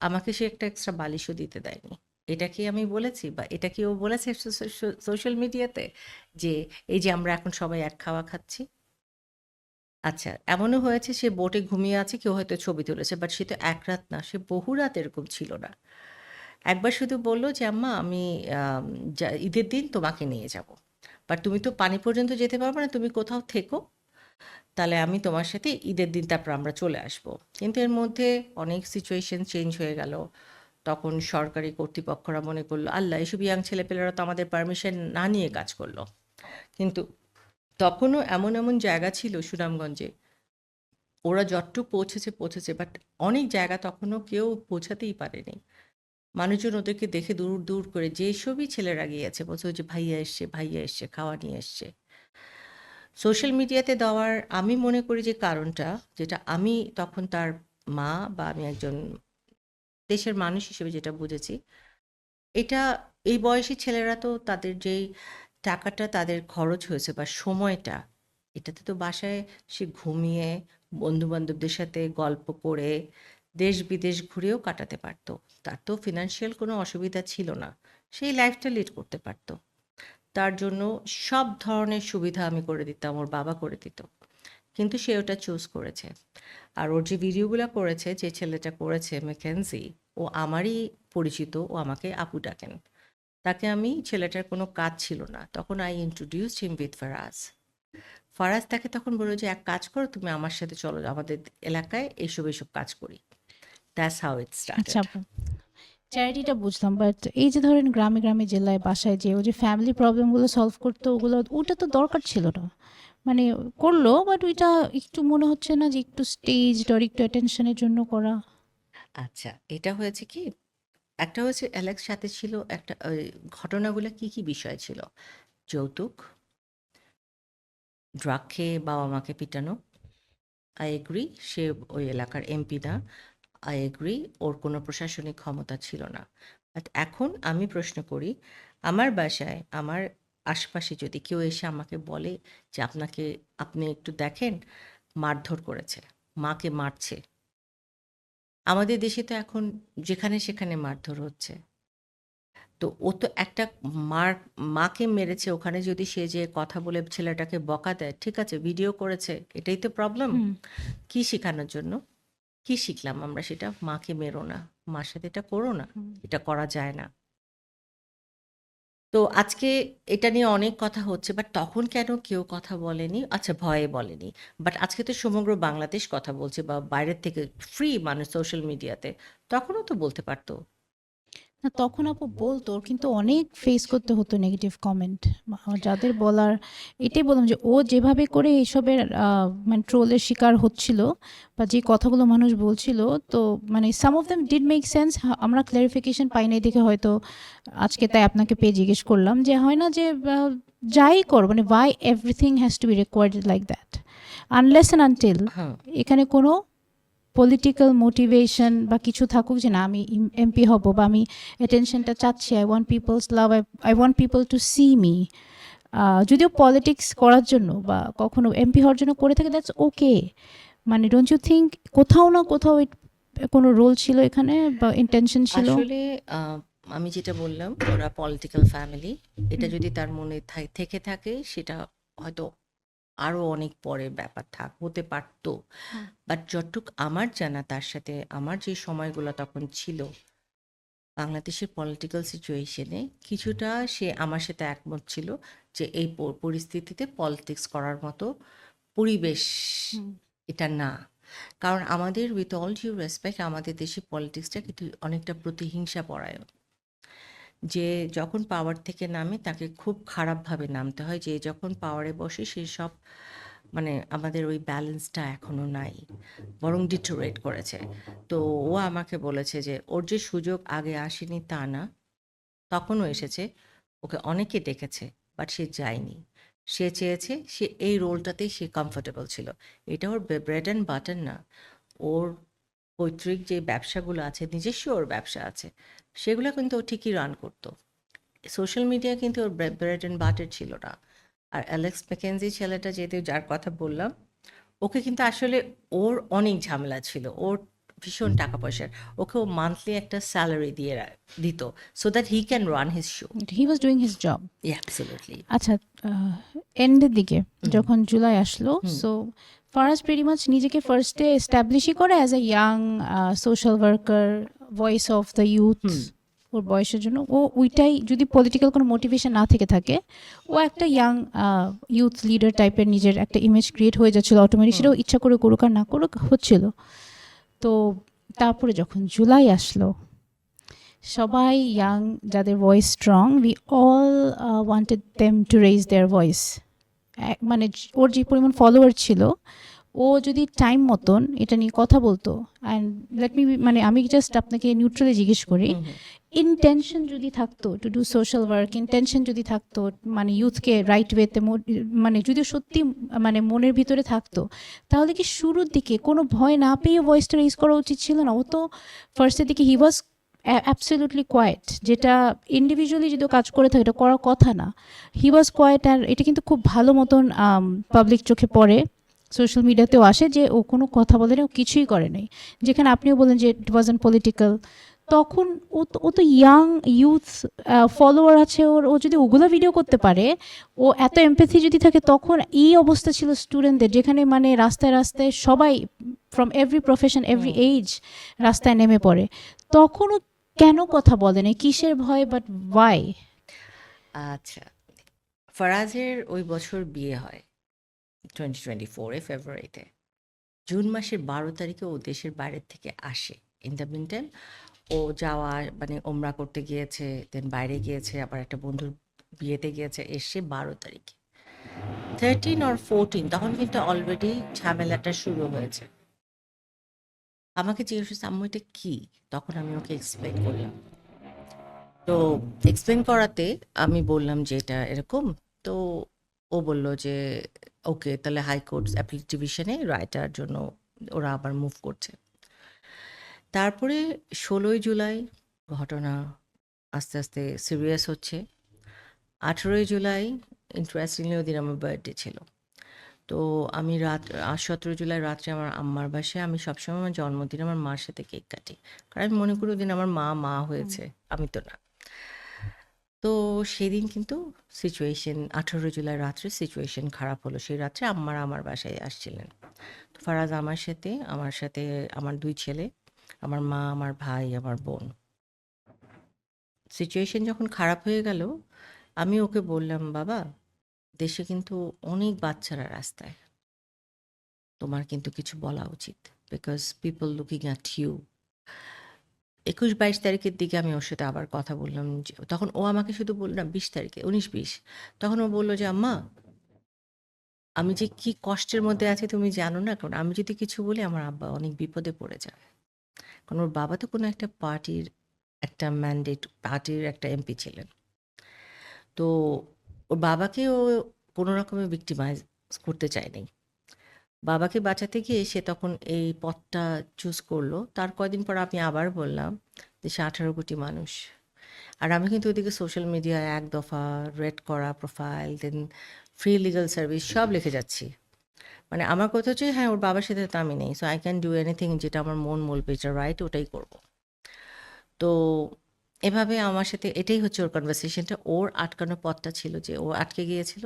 আমাকে সে একটা এক্সট্রা বালিশও দিতে দেয়নি। এটা কি আমি বলেছি, বা এটা কি ও বলেছে সোশ্যাল মিডিয়াতে যে এই যে আমরা এখন সবাই এক খাওয়া খাচ্ছি? আচ্ছা, এমনও হয়েছে সে বোটে ঘুমিয়ে আছে, কেউ হয়তো ছবি তুলেছে, বাট সে তো এক রাত না, সে বহু রাত এরকম ছিল না। একবার শুধু বলল যে, আম্মা আমি ঈদের দিন তোমাকে নিয়ে যাব, বাট তুমি তো পানি পর্যন্ত যেতে পারবে না, তুমি কোথাও থেকো, তাহলে আমি তোমার সাথে ঈদের দিন তারপর আমরা চলে আসব। কিন্তু এর মধ্যে অনেক সিচুয়েশন চেঞ্জ হয়ে গেল। তখন সরকারি কর্তৃপক্ষরা মনে করলো, আল্লাহ, এসব ইয়াং ছেলেপেলেরা তো আমাদের পারমিশন না নিয়ে কাজ করলো। কিন্তু তখনও এমন এমন জায়গা ছিল সুনামগঞ্জে, ওরা যতটুকু পৌঁছেছে, বাট অনেক জায়গা তখনও কেউ পৌঁছাতেই পারেনি। মানুষজন ওদেরকে দেখে দূর দূর করে যেসবই ছেলেরা গিয়েছে বলছে, ওই যে ভাইয়া এসছে, খাওয়া নিয়ে এসছে। সোশ্যাল মিডিয়াতে দেওয়ার আমি মনে করি যে কারণটা, যেটা আমি তখন তার মা বা আমি একজন দেশের মানুষ হিসেবে যেটা বুঝেছি, এটা এই বয়সী ছেলেরা তো তাদের যেই টাকাটা তাদের খরচ হয়েছে বা সময়টা, এটাতে তো বাসায় সে ঘুমিয়ে বন্ধু-বান্ধবদের সাথে গল্প করে দেশ বিদেশ ঘুরেও কাটাতে পারত। তার তো ফিনান্সিয়াল কোনো অসুবিধা ছিল না। সেই লাইফটা লিড করতে পারত। তার জন্য সব ধরনের সুবিধা আমি করে দিতাম, ওর বাবা করে দিত। কিন্তু সে ওটা চুজ করেছে। আর ওর যে ভিডিওগুলা করেছে, যে ছেলেটা করেছে ম্যাকেনজি, ও আমারই পরিচিত, ও আমাকে আপু ডাকেন। তাকে আমি, ছেলেটার কোনো কাজ ছিল না। তখন I introduced him with Faraz. Faraz তাকে তখন বলল যে, এক কাজ করো, তুমি আমার সাথে চলো, আমাদের এলাকায় এইসব কাজ করি। That's how it আচ্ছা started. আপু, চ্যারিটিটা বুঝলাম, বাট এই যে ধরেন গ্রামে গ্রামে জেলায় বাসায় যে ও যে ফ্যামিলি প্রবলেমগুলো সলভ করতো, ওটা তো দরকার ছিল না। মানে করলো, বাট ওইটা একটু মনে হচ্ছে না যে একটু স্টেজড আর একটু অ্যাটেনশনের জন্য করা? আচ্ছা, এটা হয়েছে কি, একটা হয়েছে অ্যালেক্স সাথে ছিল একটা ঘটনাগুলো কি বিষয় ছিল? যৌতুক, ড্রাগ খেয়ে বাবা মাকে পিটানো। আই এগ্রি, সে ওই এলাকার এমপি না। আই এগ্রি, ওর কোনো প্রশাসনিক ক্ষমতা ছিল না। বাট এখন আমি প্রশ্ন করি, আমার বাসায় আমার আশপাশে যদি কেউ এসে আমাকে বলে যে আপনি একটু দেখেন, মারধর করেছে, মাকে মারছে। আমাদের দেশে তো এখন যেখানে সেখানে মারধর হচ্ছে। তো ও তো একটা মার মাকে মেরেছে, ওখানে যদি সে যে কথা বলে ছেলেটাকে বকা দেয়, ঠিক আছে, ভিডিও করেছে, এটাই তো প্রবলেম। হুম। কি শেখানোর জন্য? কি শিখলাম আমরা সেটা? মাকে মেরো না, মার সাথে এটা করো না, হুম। এটা করা যায় না। তো আজকে এটা নিয়ে অনেক কথা হচ্ছে, বাট তখন কেন কেউ কথা বলেনি? আচ্ছা, ভয়ে বলেনি। বাট আজকে তো সমগ্র বাংলাদেশ কথা বলছে, বা বাইরের থেকে ফ্রি মানুষ সোশ্যাল মিডিয়াতে, তখনও তো বলতে পারতো। না, তখন আপু বলতো, ওর কিন্তু অনেক ফেস করতে হতো নেগেটিভ কমেন্ট। যাদের বলার, এটাই বললাম যে ও যেভাবে করে এইসবের মানে ট্রোলের শিকার হচ্ছিল, বা যে কথাগুলো মানুষ বলছিল, তো মানে some of them did make sense. আমরা ক্লারিফিকেশন পাই নাই দেখে হয়তো আজকে তাই আপনাকে পেয়ে জিজ্ঞেস করলাম, যে হয় না যে যাই কর, মানে why everything has to be required like that, unless and until হ্যাঁ, এখানে কোনো পলিটিক্যাল মোটিভেশন বা কিছু থাকুক, যে না আমি এমপি হব, বা আমি অ্যাটেনশনটা চাচ্ছি, I want people's love, I want people to see me. যদিও পলিটিক্স করার জন্য বা কখনো এমপি হওয়ার জন্য করে থাকে, দ্যাটস ওকে। মানে ডোন্ট ইউ থিঙ্ক কোথাও না কোথাও কোনো রোল ছিল এখানে, বা ইন্টেনশন ছিল? আসলে আমি যেটা বললাম, ওরা পলিটিক্যাল ফ্যামিলি। এটা যদি তার মনে থেকে থাকে, সেটা হয়তো আরো অনেক পরে ব্যাপার হতে পারতো। হুম। বাট যতটুক আমার জানা, তার সাথে আমার যে সময়গুলো তখন ছিল বাংলাদেশের পলিটিক্যাল সিচুয়েশনে, কিছুটা সে আমার সাথে একমত ছিল যে এই পরিস্থিতিতে পলিটিক্স করার মতো পরিবেশ হুম। এটা না। কারণ আমাদের, উইথ অল ডিউ রেসপেক্ট, আমাদের দেশে পলিটিক্সটা কিন্তু অনেকটা প্রতিহিংসা পরায়ণ। যে যখন পাওয়ার থেকে নামে তাকে খুব খারাপভাবে নামতে হয়, যে যখন পাওয়ারে বসে সে সব মানে আমাদের ওই ব্যালেন্সটা এখনো নাই, বরং ডিটোরেট করেছে। তো ও আমাকে বলেছে যে ওর যে সুযোগ আগে আসেনি তা না, তখনও এসেছে, ওকে অনেকে ডেকেছে, বাট সে যায়নি। সে চেয়েছে সে এই রোলটাতেই সে কমফোর্টেবল ছিল। এটা ওর ব্রেড অ্যান্ড বাটার না। ওর পৈতৃক যে ব্যবসাগুলো আছে, নিজস্ব ওর ব্যবসা আছে, সেগুলো কিন্তু ও ঠিকই রান করতো। সোশ্যাল মিডিয়া কিন্তু ওর ব্রেড অ্যান্ড বাটার ছিল না। আর অ্যালেক্স ম্যাকেনজি ছেলেটা, যেহেতু যার কথা বললাম, ওকে কিন্তু আসলে ওর অনেক ঝামেলা ছিল, ওর ভীষণ টাকা পয়সার। ওকে ও মান্থলি একটা স্যালারি দিয়ে দিত, so that he can run his show. He was doing his job. Absolutely. আচ্ছা, এন্ডের দিকে যখন জুলাই আসলো, সো ফারাজ প্রিটি মাচ নিজেকে ফার্স্টে এস্টাবলিশই করে as a young social worker, voice of the youth. ওর বয়সের জন্য ও ওইটাই, যদি পলিটিক্যাল কোনো মোটিভেশন না থেকে থাকে, ও একটা ইয়াং ইউথ লিডার টাইপের নিজের একটা ইমেজ ক্রিয়েট হয়ে যাচ্ছিল অটোমেটিক। সেটাও ইচ্ছা করে করুক আর না করুক হচ্ছিল। তো তারপরে যখন জুলাই আসলো, সবাই ইয়াং, যাদের voice strong, we all wanted them to raise their voice. মানে ওর যে পরিমাণ ফলোয়ার ছিল, ও যদি টাইম মতন এটা নিয়ে কথা বলতো, অ্যান্ড লেট মি, মানে আমি জাস্ট আপনাকে নিউট্রালি জিজ্ঞেস করি, ইন্টেনশন যদি থাকতো to do social work, intention যদি থাকতো মানে ইউথকে রাইট ওয়েতে, মানে যদি সত্যি মানে মনের ভিতরে থাকতো, তাহলে কি শুরুর দিকে কোনো ভয় না পেয়ে ভয়েসটা রেজ করা উচিত ছিল না? ও তো ফার্স্টের দিকে হি ওয়াজ অ্যাবসলিউটলি কোয়েট, যেটা ইন্ডিভিজুয়ালি যদি কাজ করে থাকে এটা করার কথা না। হি ওয়াজ কোয়েট, আর এটা কিন্তু খুব ভালো মতন পাবলিক চোখে পড়ে, সোশ্যাল মিডিয়াতেও আসে যে ও কোনো কথা বলে না, ও কিছুই করে নাই। যেখানে আপনিও বলেন যে ইট ওয়াজ পলিটিক্যাল, তখন ও তো ইয়াং ইউথ ফলোয়ার আছে ওর, ও যদি ওগুলো ভিডিও করতে পারে, ও এত এমপ্যাথি যদি থাকে, তখন এই অবস্থা ছিল স্টুডেন্টদের, যেখানে মানে রাস্তায় রাস্তায় সবাই from every profession, every age রাস্তায় নেমে পড়ে, তখনও কেন কথা বলে না? কিসের ভয়, বাট ওয়াই? আচ্ছা, ফারাজের ওই বছর বিয়ে হয় 2024 ফেব্রুয়ারিতে। জুন মাসের 12 তারিখে ও দেশের বাইরের থেকে আসে। ইন দ্য মিন টাইম ও যাওয়া, মানে ওমরা করতে গিয়েছে, দেন বাইরে গিয়েছে, আবার একটা বন্ধুর বিয়েতে গিয়েছে, এসে 12 তারিখে 13 or 14, তখন কিন্তু অলরেডি ঝামেলাটা শুরু হয়েছে। আমাকে জিজ্ঞেস করছে, আম্মু এটা কি? তখন আমি ওকে এক্সপ্লেন করলাম। তো এক্সপ্লেন করাতে আমি বললাম যে এটা এরকম। তো ও বলল যে ওকে, তাহলে হাইকোর্ট অ্যাপিল ডিভিশনে রায়টার জন্য ওরা আবার মুভ করছে। তারপরে 16ই জুলাই ঘটনা আস্তে আস্তে সিরিয়াস হচ্ছে। 18ই জুলাই ইন্টারেস্টিংলি ওদিন আমার বার্থডে ছিল। তো আমি 17ই জুলাই রাত্রে আমার আম্মার বাসায়, আমি সবসময় আমার জন্মদিন আমার মার সাথে কেক কাটি, কারণ আমি মনে করি ওদিন আমার মা হয়েছে, আমি তো না। তো সেদিন কিন্তু সিচুয়েশন, 18ই জুলাই রাত্রে সিচুয়েশন খারাপ হলো। সেই রাত্রে আম্মারা আমার বাসায় আসছিলেন। তো ফারাজ আমার সাথে, আমার 2 ছেলে, আমার মা, আমার ভাই, আমার বোন। সিচুয়েশন যখন খারাপ হয়ে গেল, আমি ওকে বললাম, বাবা, দেশে কিন্তু অনেক বাচ্চারা রাস্তায়, তোমার কিন্তু কিছু বলা উচিত, because people looking at you. 21-22 তারিখের দিকে আমি ওর সাথে আবার কথা বললাম, তখন ও আমাকে শুধু বলল না, 20 তারিখে, 19-20, তখন ও বলল যে আম্মা, আমি যে কি কষ্টের মধ্যে আছি তুমি জানো না, কারণ আমি যদি কিছু বলি আমার আব্বা অনেক বিপদে পড়ে যাবে। কারণ ওর বাবা তো কোনো একটা পার্টির একটা ম্যান্ডেট, পার্টির একটা এমপি ছিলেন। তো ওর বাবাকে ও কোনো রকমে ভিক্টিমাইজ করতে চায়নি। বাবাকে বাঁচাতে গিয়ে সে তখন এই পথটা চুজ করলো। তার কয়দিন পর আমি আবার বললাম, দেশে 18 কোটি মানুষ, আর আমি কিন্তু ওইদিকে সোশ্যাল মিডিয়ায় এক দফা রেড করা প্রোফাইল, দেন ফ্রি লিগাল সার্ভিস সব লিখে যাচ্ছি। মানে আমার কথা হচ্ছে, হ্যাঁ, ওর বাবার সাথে তো আমি নেই, so I can do anything, যেটা আমার মন বলবে যেটা রাইট ওটাই করব। তো এভাবে আমার সাথে এটাই হচ্ছে ওর কনভারসেশনটা। ওর আটকানোর পথটা ছিল যে ও আটকে গিয়েছিল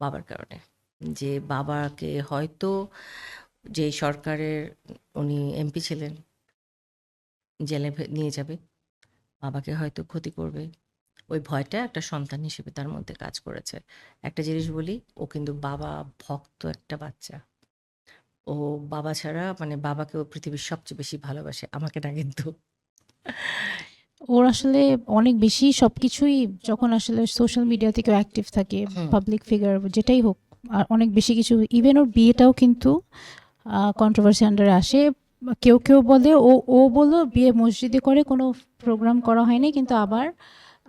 বাবার কারণে, যে বাবাকে হয়তো, যে সরকারের উনি এমপি ছিলেন, জেলে নিয়ে যাবে, বাবাকে হয়তো ক্ষতি করবে। ওই ভয়টা একটা সন্তান হিসেবে তার মধ্যে কাজ করেছে। একটা জিনিস বলি, ও কিন্তু বাবা ভক্ত একটা বাচ্চা। ও বাবা ছাড়া, মানে বাবাকে ও পৃথিবীর সবচেয়ে বেশি ভালোবাসে, আমাকে না কিন্তু। ওর আসলে অনেক বেশি সবকিছুই, যখন আসলে সোশ্যাল মিডিয়া থেকে অ্যাক্টিভ থাকে, পাবলিক ফিগার যেটাই হোক, অনেক বেশি কিছু, ইভেন ওর বিয়েটাও কিন্তু কন্ট্রোভার্সি আন্ডারে আসে। কেউ কেউ বলে ও ও বললো বিয়ে মসজিদে করে, কোনো প্রোগ্রাম করা হয়নি, কিন্তু আবার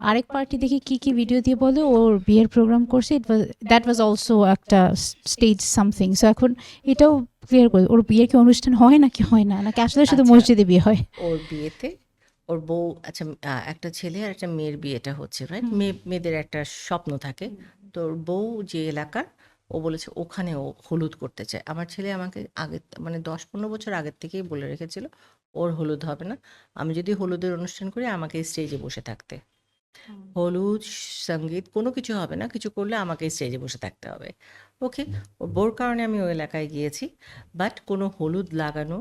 আরেক পার্টি দেখি কি কি ভিডিও দিয়ে বলে ওর বিয়ের প্রোগ্রাম করছে, ইট ওয়াজ দ্যাট ওয়াজ অলসো একটা স্টেজ সামথিং। সো এখন এটাও ক্লিয়ার করে, ওর বিয়ের কি অনুষ্ঠান হয় নাকি হয় না, নাকি আসলে শুধু আচ্ছা, মসজিদে বিয়ে হয়? ওর বিয়েতে ওর বউ, আচ্ছা, একটা ছেলে আর একটা মেয়ের বিয়েটা হচ্ছে, রাইট? মেয়েদের একটা স্বপ্ন থাকে। তো ওর বউ যে এলাকার, ও বলেছে ওখানে ও হলুদ করতে চায়। আমার ছেলে আমাকে আগে, মানে 10-15 বছর আগের থেকেই বলে রেখেছিল ওর হলুদ হবে না, আমি যদি হলুদের অনুষ্ঠান করি আমাকে স্টেজে বসে থাকতে, হলুদ, সঙ্গীত কোনো কিছু হবে না, কিছু করলে আমাকে স্টেজে বসে থাকতে হবে। ওকে, ওর বউর কারণে আমি ওই এলাকায় গিয়েছি, বাট কোনো হলুদ লাগানো,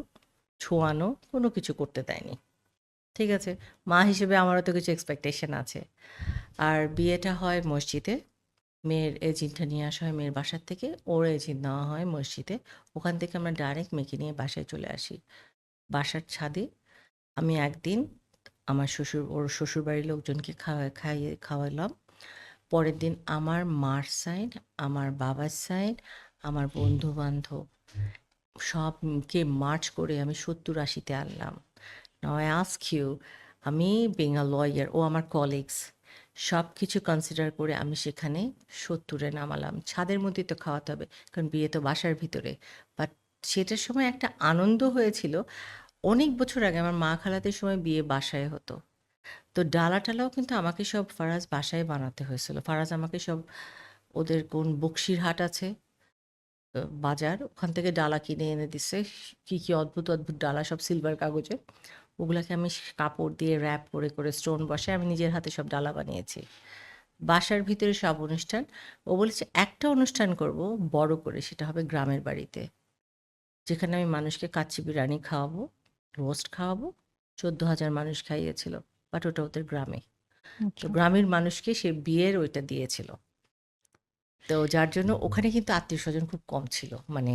ছোঁয়ানো কোনো কিছু করতে দেয়নি। ঠিক আছে, মা হিসেবে আমারও তো কিছু এক্সপেকটেশন আছে। আর বিয়েটা হয় মসজিদে, মেয়ের এজেন্টটা নিয়ে আসা হয় মেয়ের বাসার থেকে, ওর এজেন্ট নেওয়া হয় মসজিদে। ওখান থেকে আমরা ডাইরেক্ট মেয়েকে নিয়ে বাসায় চলে আসি। বাসার ছাদে আমি একদিন আমার ওর শ্বশুরবাড়ির লোকজনকে খাওয়ালাম। পরের দিন আমার মার সাইড, আমার বাবার সাইড, আমার বন্ধু বান্ধব সবকে মার্চ করে আমি 70-80-তে আনলাম। নাও আই আস্ক ইউ, আমি বিং আ লয়ার, ও আমার কলিগস, সব কিছু কনসিডার করে আমি সেখানে 70-এ নামালাম। ছাদের মধ্যেই তো খাওয়াতে হবে, কারণ বিয়ে তো বাসার ভিতরে। বাট সেটার সময় একটা আনন্দ হয়েছিল। অনেক বছর আগে আমার মা খালাদের সময় বিয়ে বাসায় হতো। তো ডালা টালাও কিন্তু আমাকে সব ফারাজ বাসায় বানাতে হয়েছিল। ফারাজ আমাকে সব, ওদের কোন বক্সিরহাট আছে বাজার, ওখান থেকে ডালা কিনে এনে দিছে। কি কি অদ্ভুত অদ্ভুত ডালা, সব সিলভার কাগজে। ওগুলাকে আমি কাপড় দিয়ে র্যাপ করে করে স্টোন বসায় আমি নিজের হাতে সব ডালা বানিয়েছি। বাসার ভিতরে সব অনুষ্ঠান। ও বলেছে একটা অনুষ্ঠান করব বড় করে, সেটা হবে গ্রামের বাড়িতে, যেখানে আমি মানুষকে কাচ্চি বিরিয়ানি খাওয়াবো, রোস্ট খাওয়াবো। 14,000 মানুষ খাইয়েছিল, বাট ওটা ওদের গ্রামে। তো আচ্ছা, গ্রামের মানুষকে সে বিয়ের ওইটা দিয়েছিল। তো যার জন্য ওখানে কিন্তু আত্মীয় স্বজন খুব কম ছিল, মানে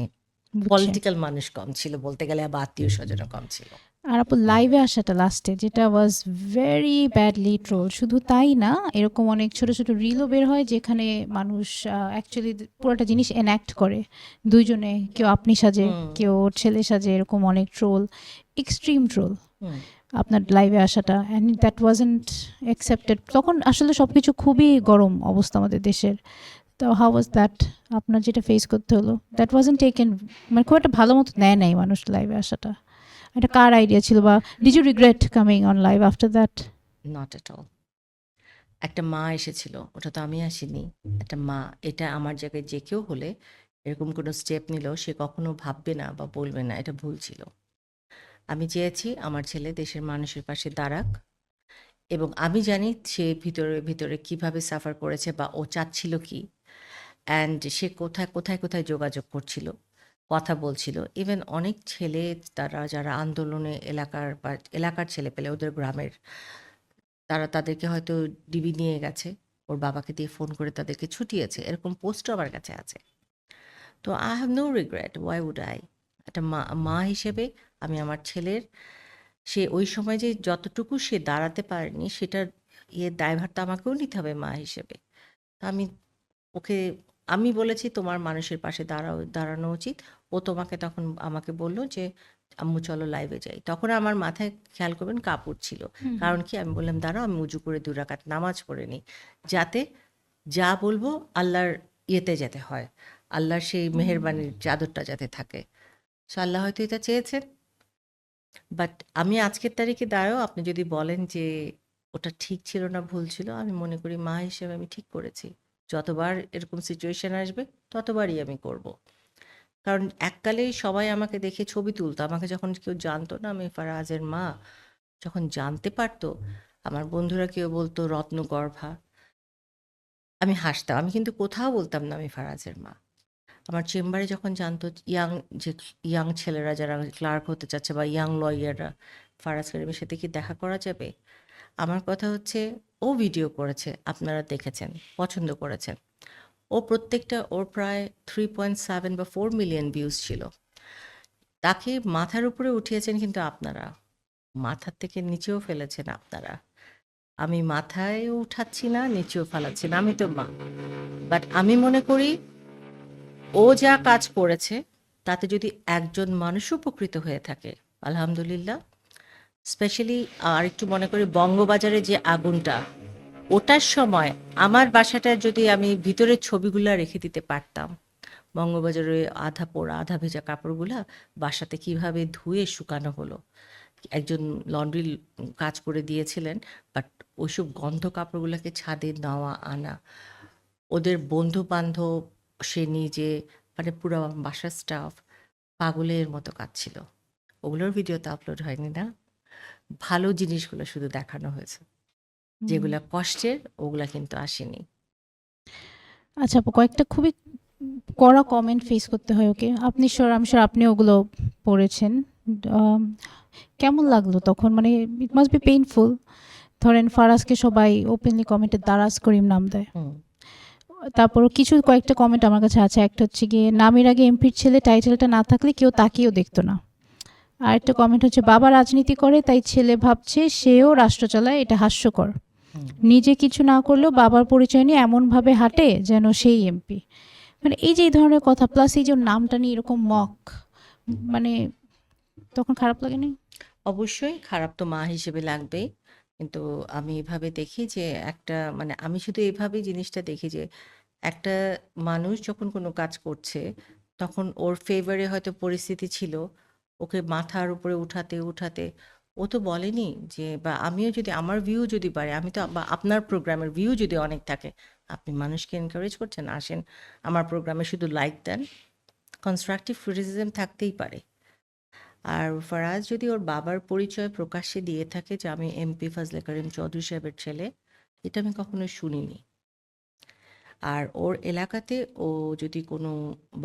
বুঝছি। পলিটিক্যাল মানুষ কম ছিল বলতে গেলে, আবার আত্মীয় স্বজনও কম ছিল। আর আপু লাইভে আসাটা লাস্টে যেটা ওয়াজ ভেরি ব্যাডলি ট্রোল, শুধু তাই না, এরকম অনেক ছোট ছোট রিলও বের হয় যেখানে মানুষ অ্যাকচুয়ালি পুরোটা জিনিস এনঅ্যাক্ট করে দুইজনে, কেউ আপনি সাজে, হুম, কেউ ওর ছেলে সাজে, এরকম অনেক ট্রোল, এক্সট্রিম ট্রোল হুম। আপনার লাইভে আসাটা, অ্যান্ড দ্যাট ওয়াজন্ট অ্যাকসেপ্টেড। তখন আসলে সব কিছু খুবই গরম অবস্থা আমাদের দেশের। তো হাউ ওয়াজ দ্যাট, আপনার যেটা ফেস করতে হলো, দ্যাট ওয়াজন্ট টেকেন, মানে খুব একটা ভালো মতো নেয় নাই মানুষ লাইভে আসাটা? এটা কার আইডিয়া ছিল, বা did you regret coming on live after that? Not at all. একটা মা এসেছিল, ওটা তো আমি আসিনি। একটা মা, এটা আমার জায়গায় যে কেউ হলে এরকম কোনো স্টেপ নিলেও সে কখনো ভাববে না বা বলবে না এটা ভুল ছিল। আমি চেয়েছি আমার ছেলে দেশের মানুষের পাশে দাঁড়াক, এবং আমি জানি সে ভিতরে ভিতরে কিভাবে সাফার করেছে বা ও চাচ্ছিল কি, অ্যান্ড সে কোথায় কোথায় কোথায় যোগাযোগ করছিল, কথা বলছিল। ইভেন অনেক ছেলে, তারা যারা আন্দোলনে এলাকার বা এলাকার ছেলে পেলে ওদের গ্রামের, তারা তাদেরকে হয়তো ডিবি নিয়ে গেছে, ওর বাবাকে দিয়ে ফোন করে তাদেরকে ছুটিয়েছে, এরকম পোস্টও আমার কাছে আছে। তো I have no regret, why would I. একটা মা, মা হিসেবে আমি আমার ছেলের, সে ওই সময় যে যতটুকু সে দাঁড়াতে পারেনি সেটার দায়ভারটা আমাকেও নিতে হবে মা হিসেবে। তো আমি ওকে, আমি বলেছি তোমার মানুষের পাশে দাঁড়ানো উচিত। ও তোমাকে তখন আমাকে বলল যে আম্মু চলো লাইভে যাই। তখন আমার মাথায়, খেয়াল করবেন, কাপড় ছিল। কারণ কি, আমি বললাম দাঁড়াও আমি উজু করে 2 রাকাত নামাজ পড়ে নিই, যাতে যা বলবো আল্লাহর ইয়েতে যেতে হয়, আল্লাহর সেই মেহেরবানির চাদরটা যাতে থাকে। সো আল্লাহ হয়তো এটা চেয়েছেন। বাট আমি আজকের তারিখে দাঁড়াও আপনি যদি বলেন যে ওটা ঠিক ছিল না ভুল ছিল, আমি মনে করি মা হিসেবে আমি ঠিক করেছি। যতবার এরকম সিচুয়েশন আসবে ততবারই আমি করব। কারণ এককালেই সবাই আমাকে দেখে ছবি তুলতো, আমাকে যখন কেউ জানতো না আমি ফারাজের মা, যখন জানতে পারতো, আমার বন্ধুরা কেউ বলতো রত্নগর্ভা, আমি হাসতাম, আমি কিন্তু কোথাও বলতাম না আমি ফারাজের মা। আমার চেম্বারে যখন জানতো ইয়াং, যে ইয়াং ছেলেরা যারা ক্লার্ক হতে চাচ্ছে বা ইয়াং লয়াররা, ফারাজ কারিমের সাথে কি দেখা করা যাবে? আমার কথা হচ্ছে, ও ভিডিও করেছে, আপনারা দেখেছেন, পছন্দ করেছেন। ও প্রত্যেকটা, ওর প্রায় 3.7 বা 4 মিলিয়ন ভিউজ ছিল। তাকে মাথার উপরে উঠিয়েছেন কিন্তু আপনারা, মাথার থেকে নিচেও ফেলেছেন আপনারা। আমি মাথায়ও উঠাচ্ছি না, নিচেও ফেলাচ্ছি না, আমি তো মা। বাট আমি মনে করি ও যা কাজ করেছে তাতে যদি একজন মানুষ উপকৃত হয়ে থাকে, আলহামদুলিল্লাহ। স্পেশালি আর একটু মনে করি বঙ্গবাজারে যে আগুনটা, ওটার সময় আমার বাসাটা যদি আমি ভিতরের ছবিগুলা রেখে দিতে পারতাম, বঙ্গবাজারে আধা পোড়া আধা ভেজা কাপড়গুলা বাসাতে কিভাবে ধুয়ে শুকানো হলো, একজন লন্ড্রি কাজ করে দিয়েছিলেন, বাট ওইসব গন্ধ কাপড়গুলোকে ছাদে নেওয়া আনা, ওদের বন্ধু বান্ধব, সে নিজে, মানে পুরো বাসার স্টাফ পাগলের মতো কাজ ছিল। ওগুলোর ভিডিও তো আপলোড হয়নি না, ভালো জিনিসগুলো শুধু দেখানো হয়েছে, যেগুলা কষ্টের ওগুলা কিন্তু আসেনি। আচ্ছা আপু, কয়েকটা খুবই কড়া কমেন্ট ফেস করতে হয় ওকে, আপনি শিওর, আমি শিওর আপনি ওগুলো পড়েছেন। আম, কেমন লাগলো তখন, মানে ইট মাস্ট বি পেইনফুল। ধরেন ফারাজকে সবাই ওপেনলি কমেন্টে দারাজ করিম নাম দেয়, হুম, তারপর কিছু কয়েকটা কমেন্ট আমার কাছে আছে, একটা হচ্ছে গিয়ে নামের আগে এমপির ছেলে টাইটেলটা না থাকলে কেউ তাকিয়েও দেখতো না। আর একটা কমেন্ট হচ্ছে বাবা রাজনীতি করে তাই ছেলে ভাবছে সেও রাষ্ট্র চালায়, এটা হাস্যকর। হুম। নিজে কিছু না করলেও বাবার পরিচয় নিয়ে এমনভাবে হাঁটে যেন সেই এমপি। মানে এই যে এই ধরনের কথা, প্লাস এই যে ওর নামটা নিয়ে এরকম মক, মানে তখন খারাপ লাগেনি? অবশ্যই খারাপ তো মা হিসেবে লাগবেই। কিন্তু আমি এভাবে দেখি যে একটা, মানে আমি শুধু এভাবেই জিনিসটা দেখি যে একটা মানুষ যখন কোনো কাজ করছে, তখন ওর ফেভারে হয়তো পরিস্থিতি ছিল, ওকে মাথার উপরে উঠাতে উঠাতে ও তো বলেনি যে, বা আমিও যদি আমার ভিউ যদি বাড়ে, আমি তো, বা আপনার প্রোগ্রামের ভিউ যদি অনেক থাকে, আপনি মানুষকে এনকারেজ করছেন, আসেন আমার প্রোগ্রামে শুধু লাইক দেন, কনস্ট্রাকটিভ ক্রিটিসিজম থাকতেই পারে। আর ফারাজ যদি ওর বাবার পরিচয় প্রকাশ্যে দিয়ে থাকে যে আমি এমপি ফজলে করিম চৌধুরী সাহেবের ছেলে, এটা আমি কখনো শুনিনি। আর ওর এলাকাতে ও যদি কোনো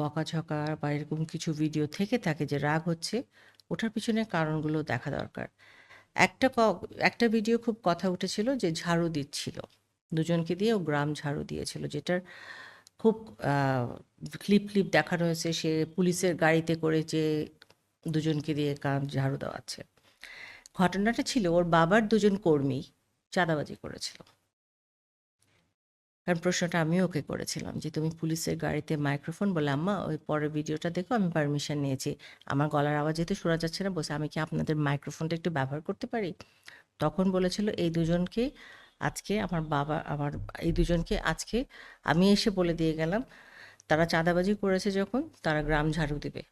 বকাঝকা বা এরকম কিছু ভিডিও থেকে থাকে যে রাগ হচ্ছে, ওটার পিছনে কারণগুলো দেখা দরকার। একটা একটা ভিডিও খুব কথা উঠেছিল যে ঝাড়ু দিচ্ছিল, দুজনকে দিয়ে ও গ্রাম ঝাড়ু দিয়েছিল, যেটার খুব ক্লিপ ক্লিপ দেখানো হয়েছে, সে পুলিশের গাড়িতে করে যে দুজনকে দিয়ে কান ঝাড়ু দেওয়াচ্ছে। ঘটনাটা ছিল ওর বাবার দুজন কর্মী চাঁদাবাজি করেছিল। কারণ প্রশ্নটা আমিও ওকে করেছিলাম যে তুমি পুলিশের গাড়িতে মাইক্রোফোন, বলে আম্মা ওই পরের ভিডিওটা দেখো, আমি পারমিশন নিয়েছি, আমার গলার আওয়াজ যেহেতু শোনা যাচ্ছে না, বসে আমি কি আপনাদের মাইক্রোফোনটা একটু ব্যবহার করতে পারি? তখন বলেছিল এই দুজনকে আজকে আমার বাবা, আমার এই দুজনকে আজকে আমি এসে বলে দিয়ে গেলাম, তারা চাঁদাবাজি করেছে যখন, তারা গ্রাম ঝাড়ু দিবে।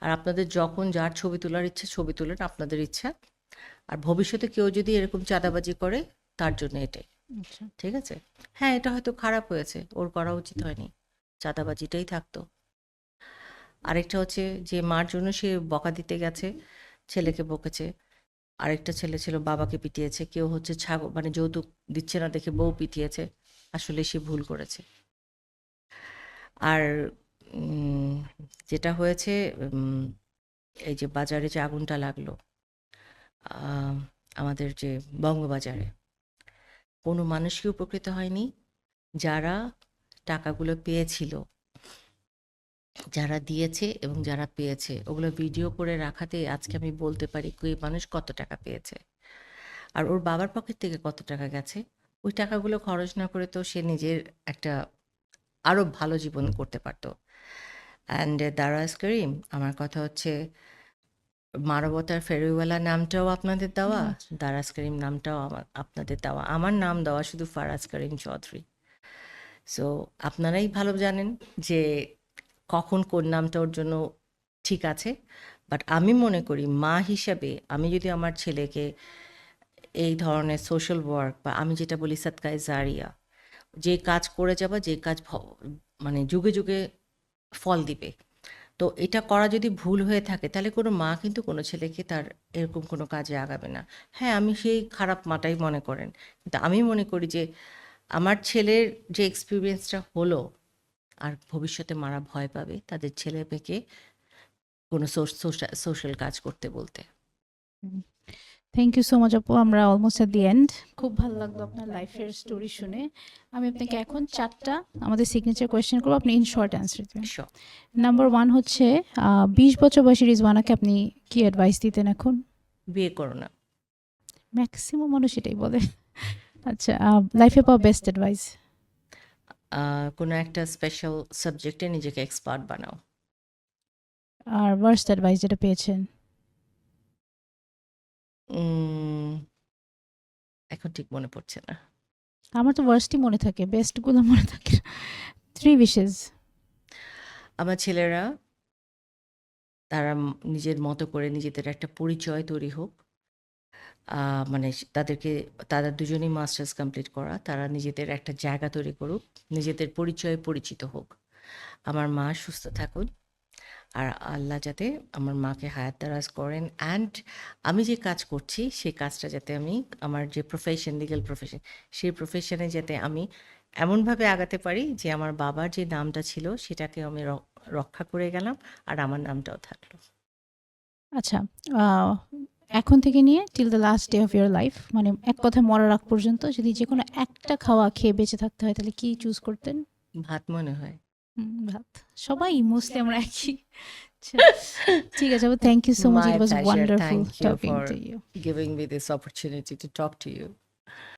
আর আপনাদের যখন যার ছবি তোলার ইচ্ছা ছবি তোলেন, আপনাদের ইচ্ছা। আর ভবিষ্যতে কেউ যদি এরকম চাঁদাবাজি করে, তার জন্য এটাই। আচ্ছা। ঠিক আছে? হ্যাঁ, এটা হয়তো খারাপ হয়েছে, ওর করা উচিত হয়নি, চাঁদাবাজিটাই থাকতো। আরেকটা হচ্ছে যে মার জন্য সে বকা দিতে গেছে, ছেলেকে বকেছে। আরেকটা ছেলে ছিল বাবাকে পিটিয়েছে, কেউ হচ্ছে ছাগল, মানে যৌতুক দিচ্ছে না দেখে বউ পিটিয়েছে, আসলে সে ভুল করেছে। আর উম, যেটা হয়েছে, উম, এই যে বাজারে যে আগুনটা লাগলো, আহ, আমাদের যে বঙ্গবাজারে, কোনো মানুষই উপকৃত হয়নি। যারা টাকাগুলো পেয়েছিল, যারা দিয়েছে এবং যারা পেয়েছে, ওগুলো ভিডিও করে রাখাতে আজকে আমি বলতে পারি কে মানুষ কত টাকা পেয়েছে আর ওর বাবার পকেট থেকে কত টাকা গেছে। ওই টাকাগুলো খরচ না করে তো সে নিজের একটা আরও ভালো জীবন করতে পারতো। অ্যান্ড দারাজ করিম, আমার কথা হচ্ছে মানবতার ফেরিওয়ালা নামটাও আপনাদের দেওয়া, আচ্ছা। দারাজ করিম নামটাও আপনাদের দেওয়া, আমার নাম দেওয়া শুধু ফারাজ করিম চৌধুরী। সো আপনারাই ভালো জানেন যে কখন কোন নামটা ওর জন্য ঠিক আছে। বাট আমি মনে করি মা হিসাবে আমি যদি আমার ছেলেকে এই ধরনের সোশ্যাল ওয়ার্ক, বা আমি যেটা বলি সাদকায়ে জারিয়া, যে কাজ করে যাবা, যে কাজ মানে যুগে যুগে ফল দিবে, তো এটা করা যদি ভুল হয়ে থাকে, তাহলে কোনো মা কিন্তু কোনো ছেলেকে তার এরকম কোনো কাজে আগাবে না। হ্যাঁ, আমি সেই খারাপ মাটাই মনে করেন, কিন্তু আমি মনে করি যে আমার ছেলের যে এক্সপিরিয়েন্সটা হলো, আর ভবিষ্যতে মারা ভয় পাবে তাদের ছেলে মেয়েকে কোনো সোশ্যাল কাজ করতে বলতে। থ্যাংক ইউ সো মাচ আপু, আমরা অলমোস্ট এট দি এন্ড। খুব ভালো লাগলো আপনার লাইফের স্টোরি শুনে। আমি আপনাকে এখন 4টা আমাদের সিগনেচার কোয়েশ্চেন করবো, আপনি ইন শর্ট অ্যান্সার দেবেন। শিওর। নাম্বার 1 হচ্ছে 20 বছর বয়সী রিজওয়ানাকে আপনি কি অ্যাডভাইস দিতেন এখন? বিয়ে করো না। ম্যাক্সিমাম মানুষ এটাই বলে। আচ্ছা, লাইফে পাওয়া বেস্ট অ্যাডভাইস? কোনো একটা স্পেশাল সাবজেক্টে নিজেকে এক্সপার্ট বানাও। আর ওয়ার্স্ট অ্যাডভাইস যেটা পেয়েছেন? উম, এখন ঠিক মনে পড়ছে না। আমার তো ওয়ার্স্টই মনে থাকে, বেস্টগুলো মনে থাকে না। 3 উইশেস। আমার ছেলেরা তারা নিজের মতো করে নিজেদের একটা পরিচয় তৈরি হোক। মানে তাদেরকে, তারা দুজনেই মাস্টার্স কমপ্লিট করা, তারা নিজেদের একটা জায়গা তৈরি করুক, নিজেদের পরিচয়ে পরিচিত হোক। আমার মা সুস্থ থাকুন, আর আল্লাহ যাতে আমার মাকে হায়াত দারাজ করেন, অ্যান্ড আমি যে কাজ করছি সেই কাজটা যাতে আমি, আমার যে প্রফেশন, লিগ্যাল প্রফেশন, সেই প্রফেশনে যাতে আমি এমনভাবে আগাতে পারি যে আমার বাবার যে নামটা ছিল সেটাকে আমি রক্ষা করে গেলাম, আর আমার নামটাও থাকলো। আচ্ছা, আহ, এখন থেকে নিয়ে till the last day of your life, মানে এক কথায় মরার আগ পর্যন্ত যদি যে কোনো একটা খাওয়া খেয়ে বেঁচে থাকতে হয়, তাহলে কি চুজ করতেন? ভাত মনে হয়। ভাত। সবাই মোস্টলি আমরা একই। আচ্ছা, ঠিক আছে, thank you so much, My it was pleasure. Wonderful Thank you talking for to you. giving me this opportunity to talk to you.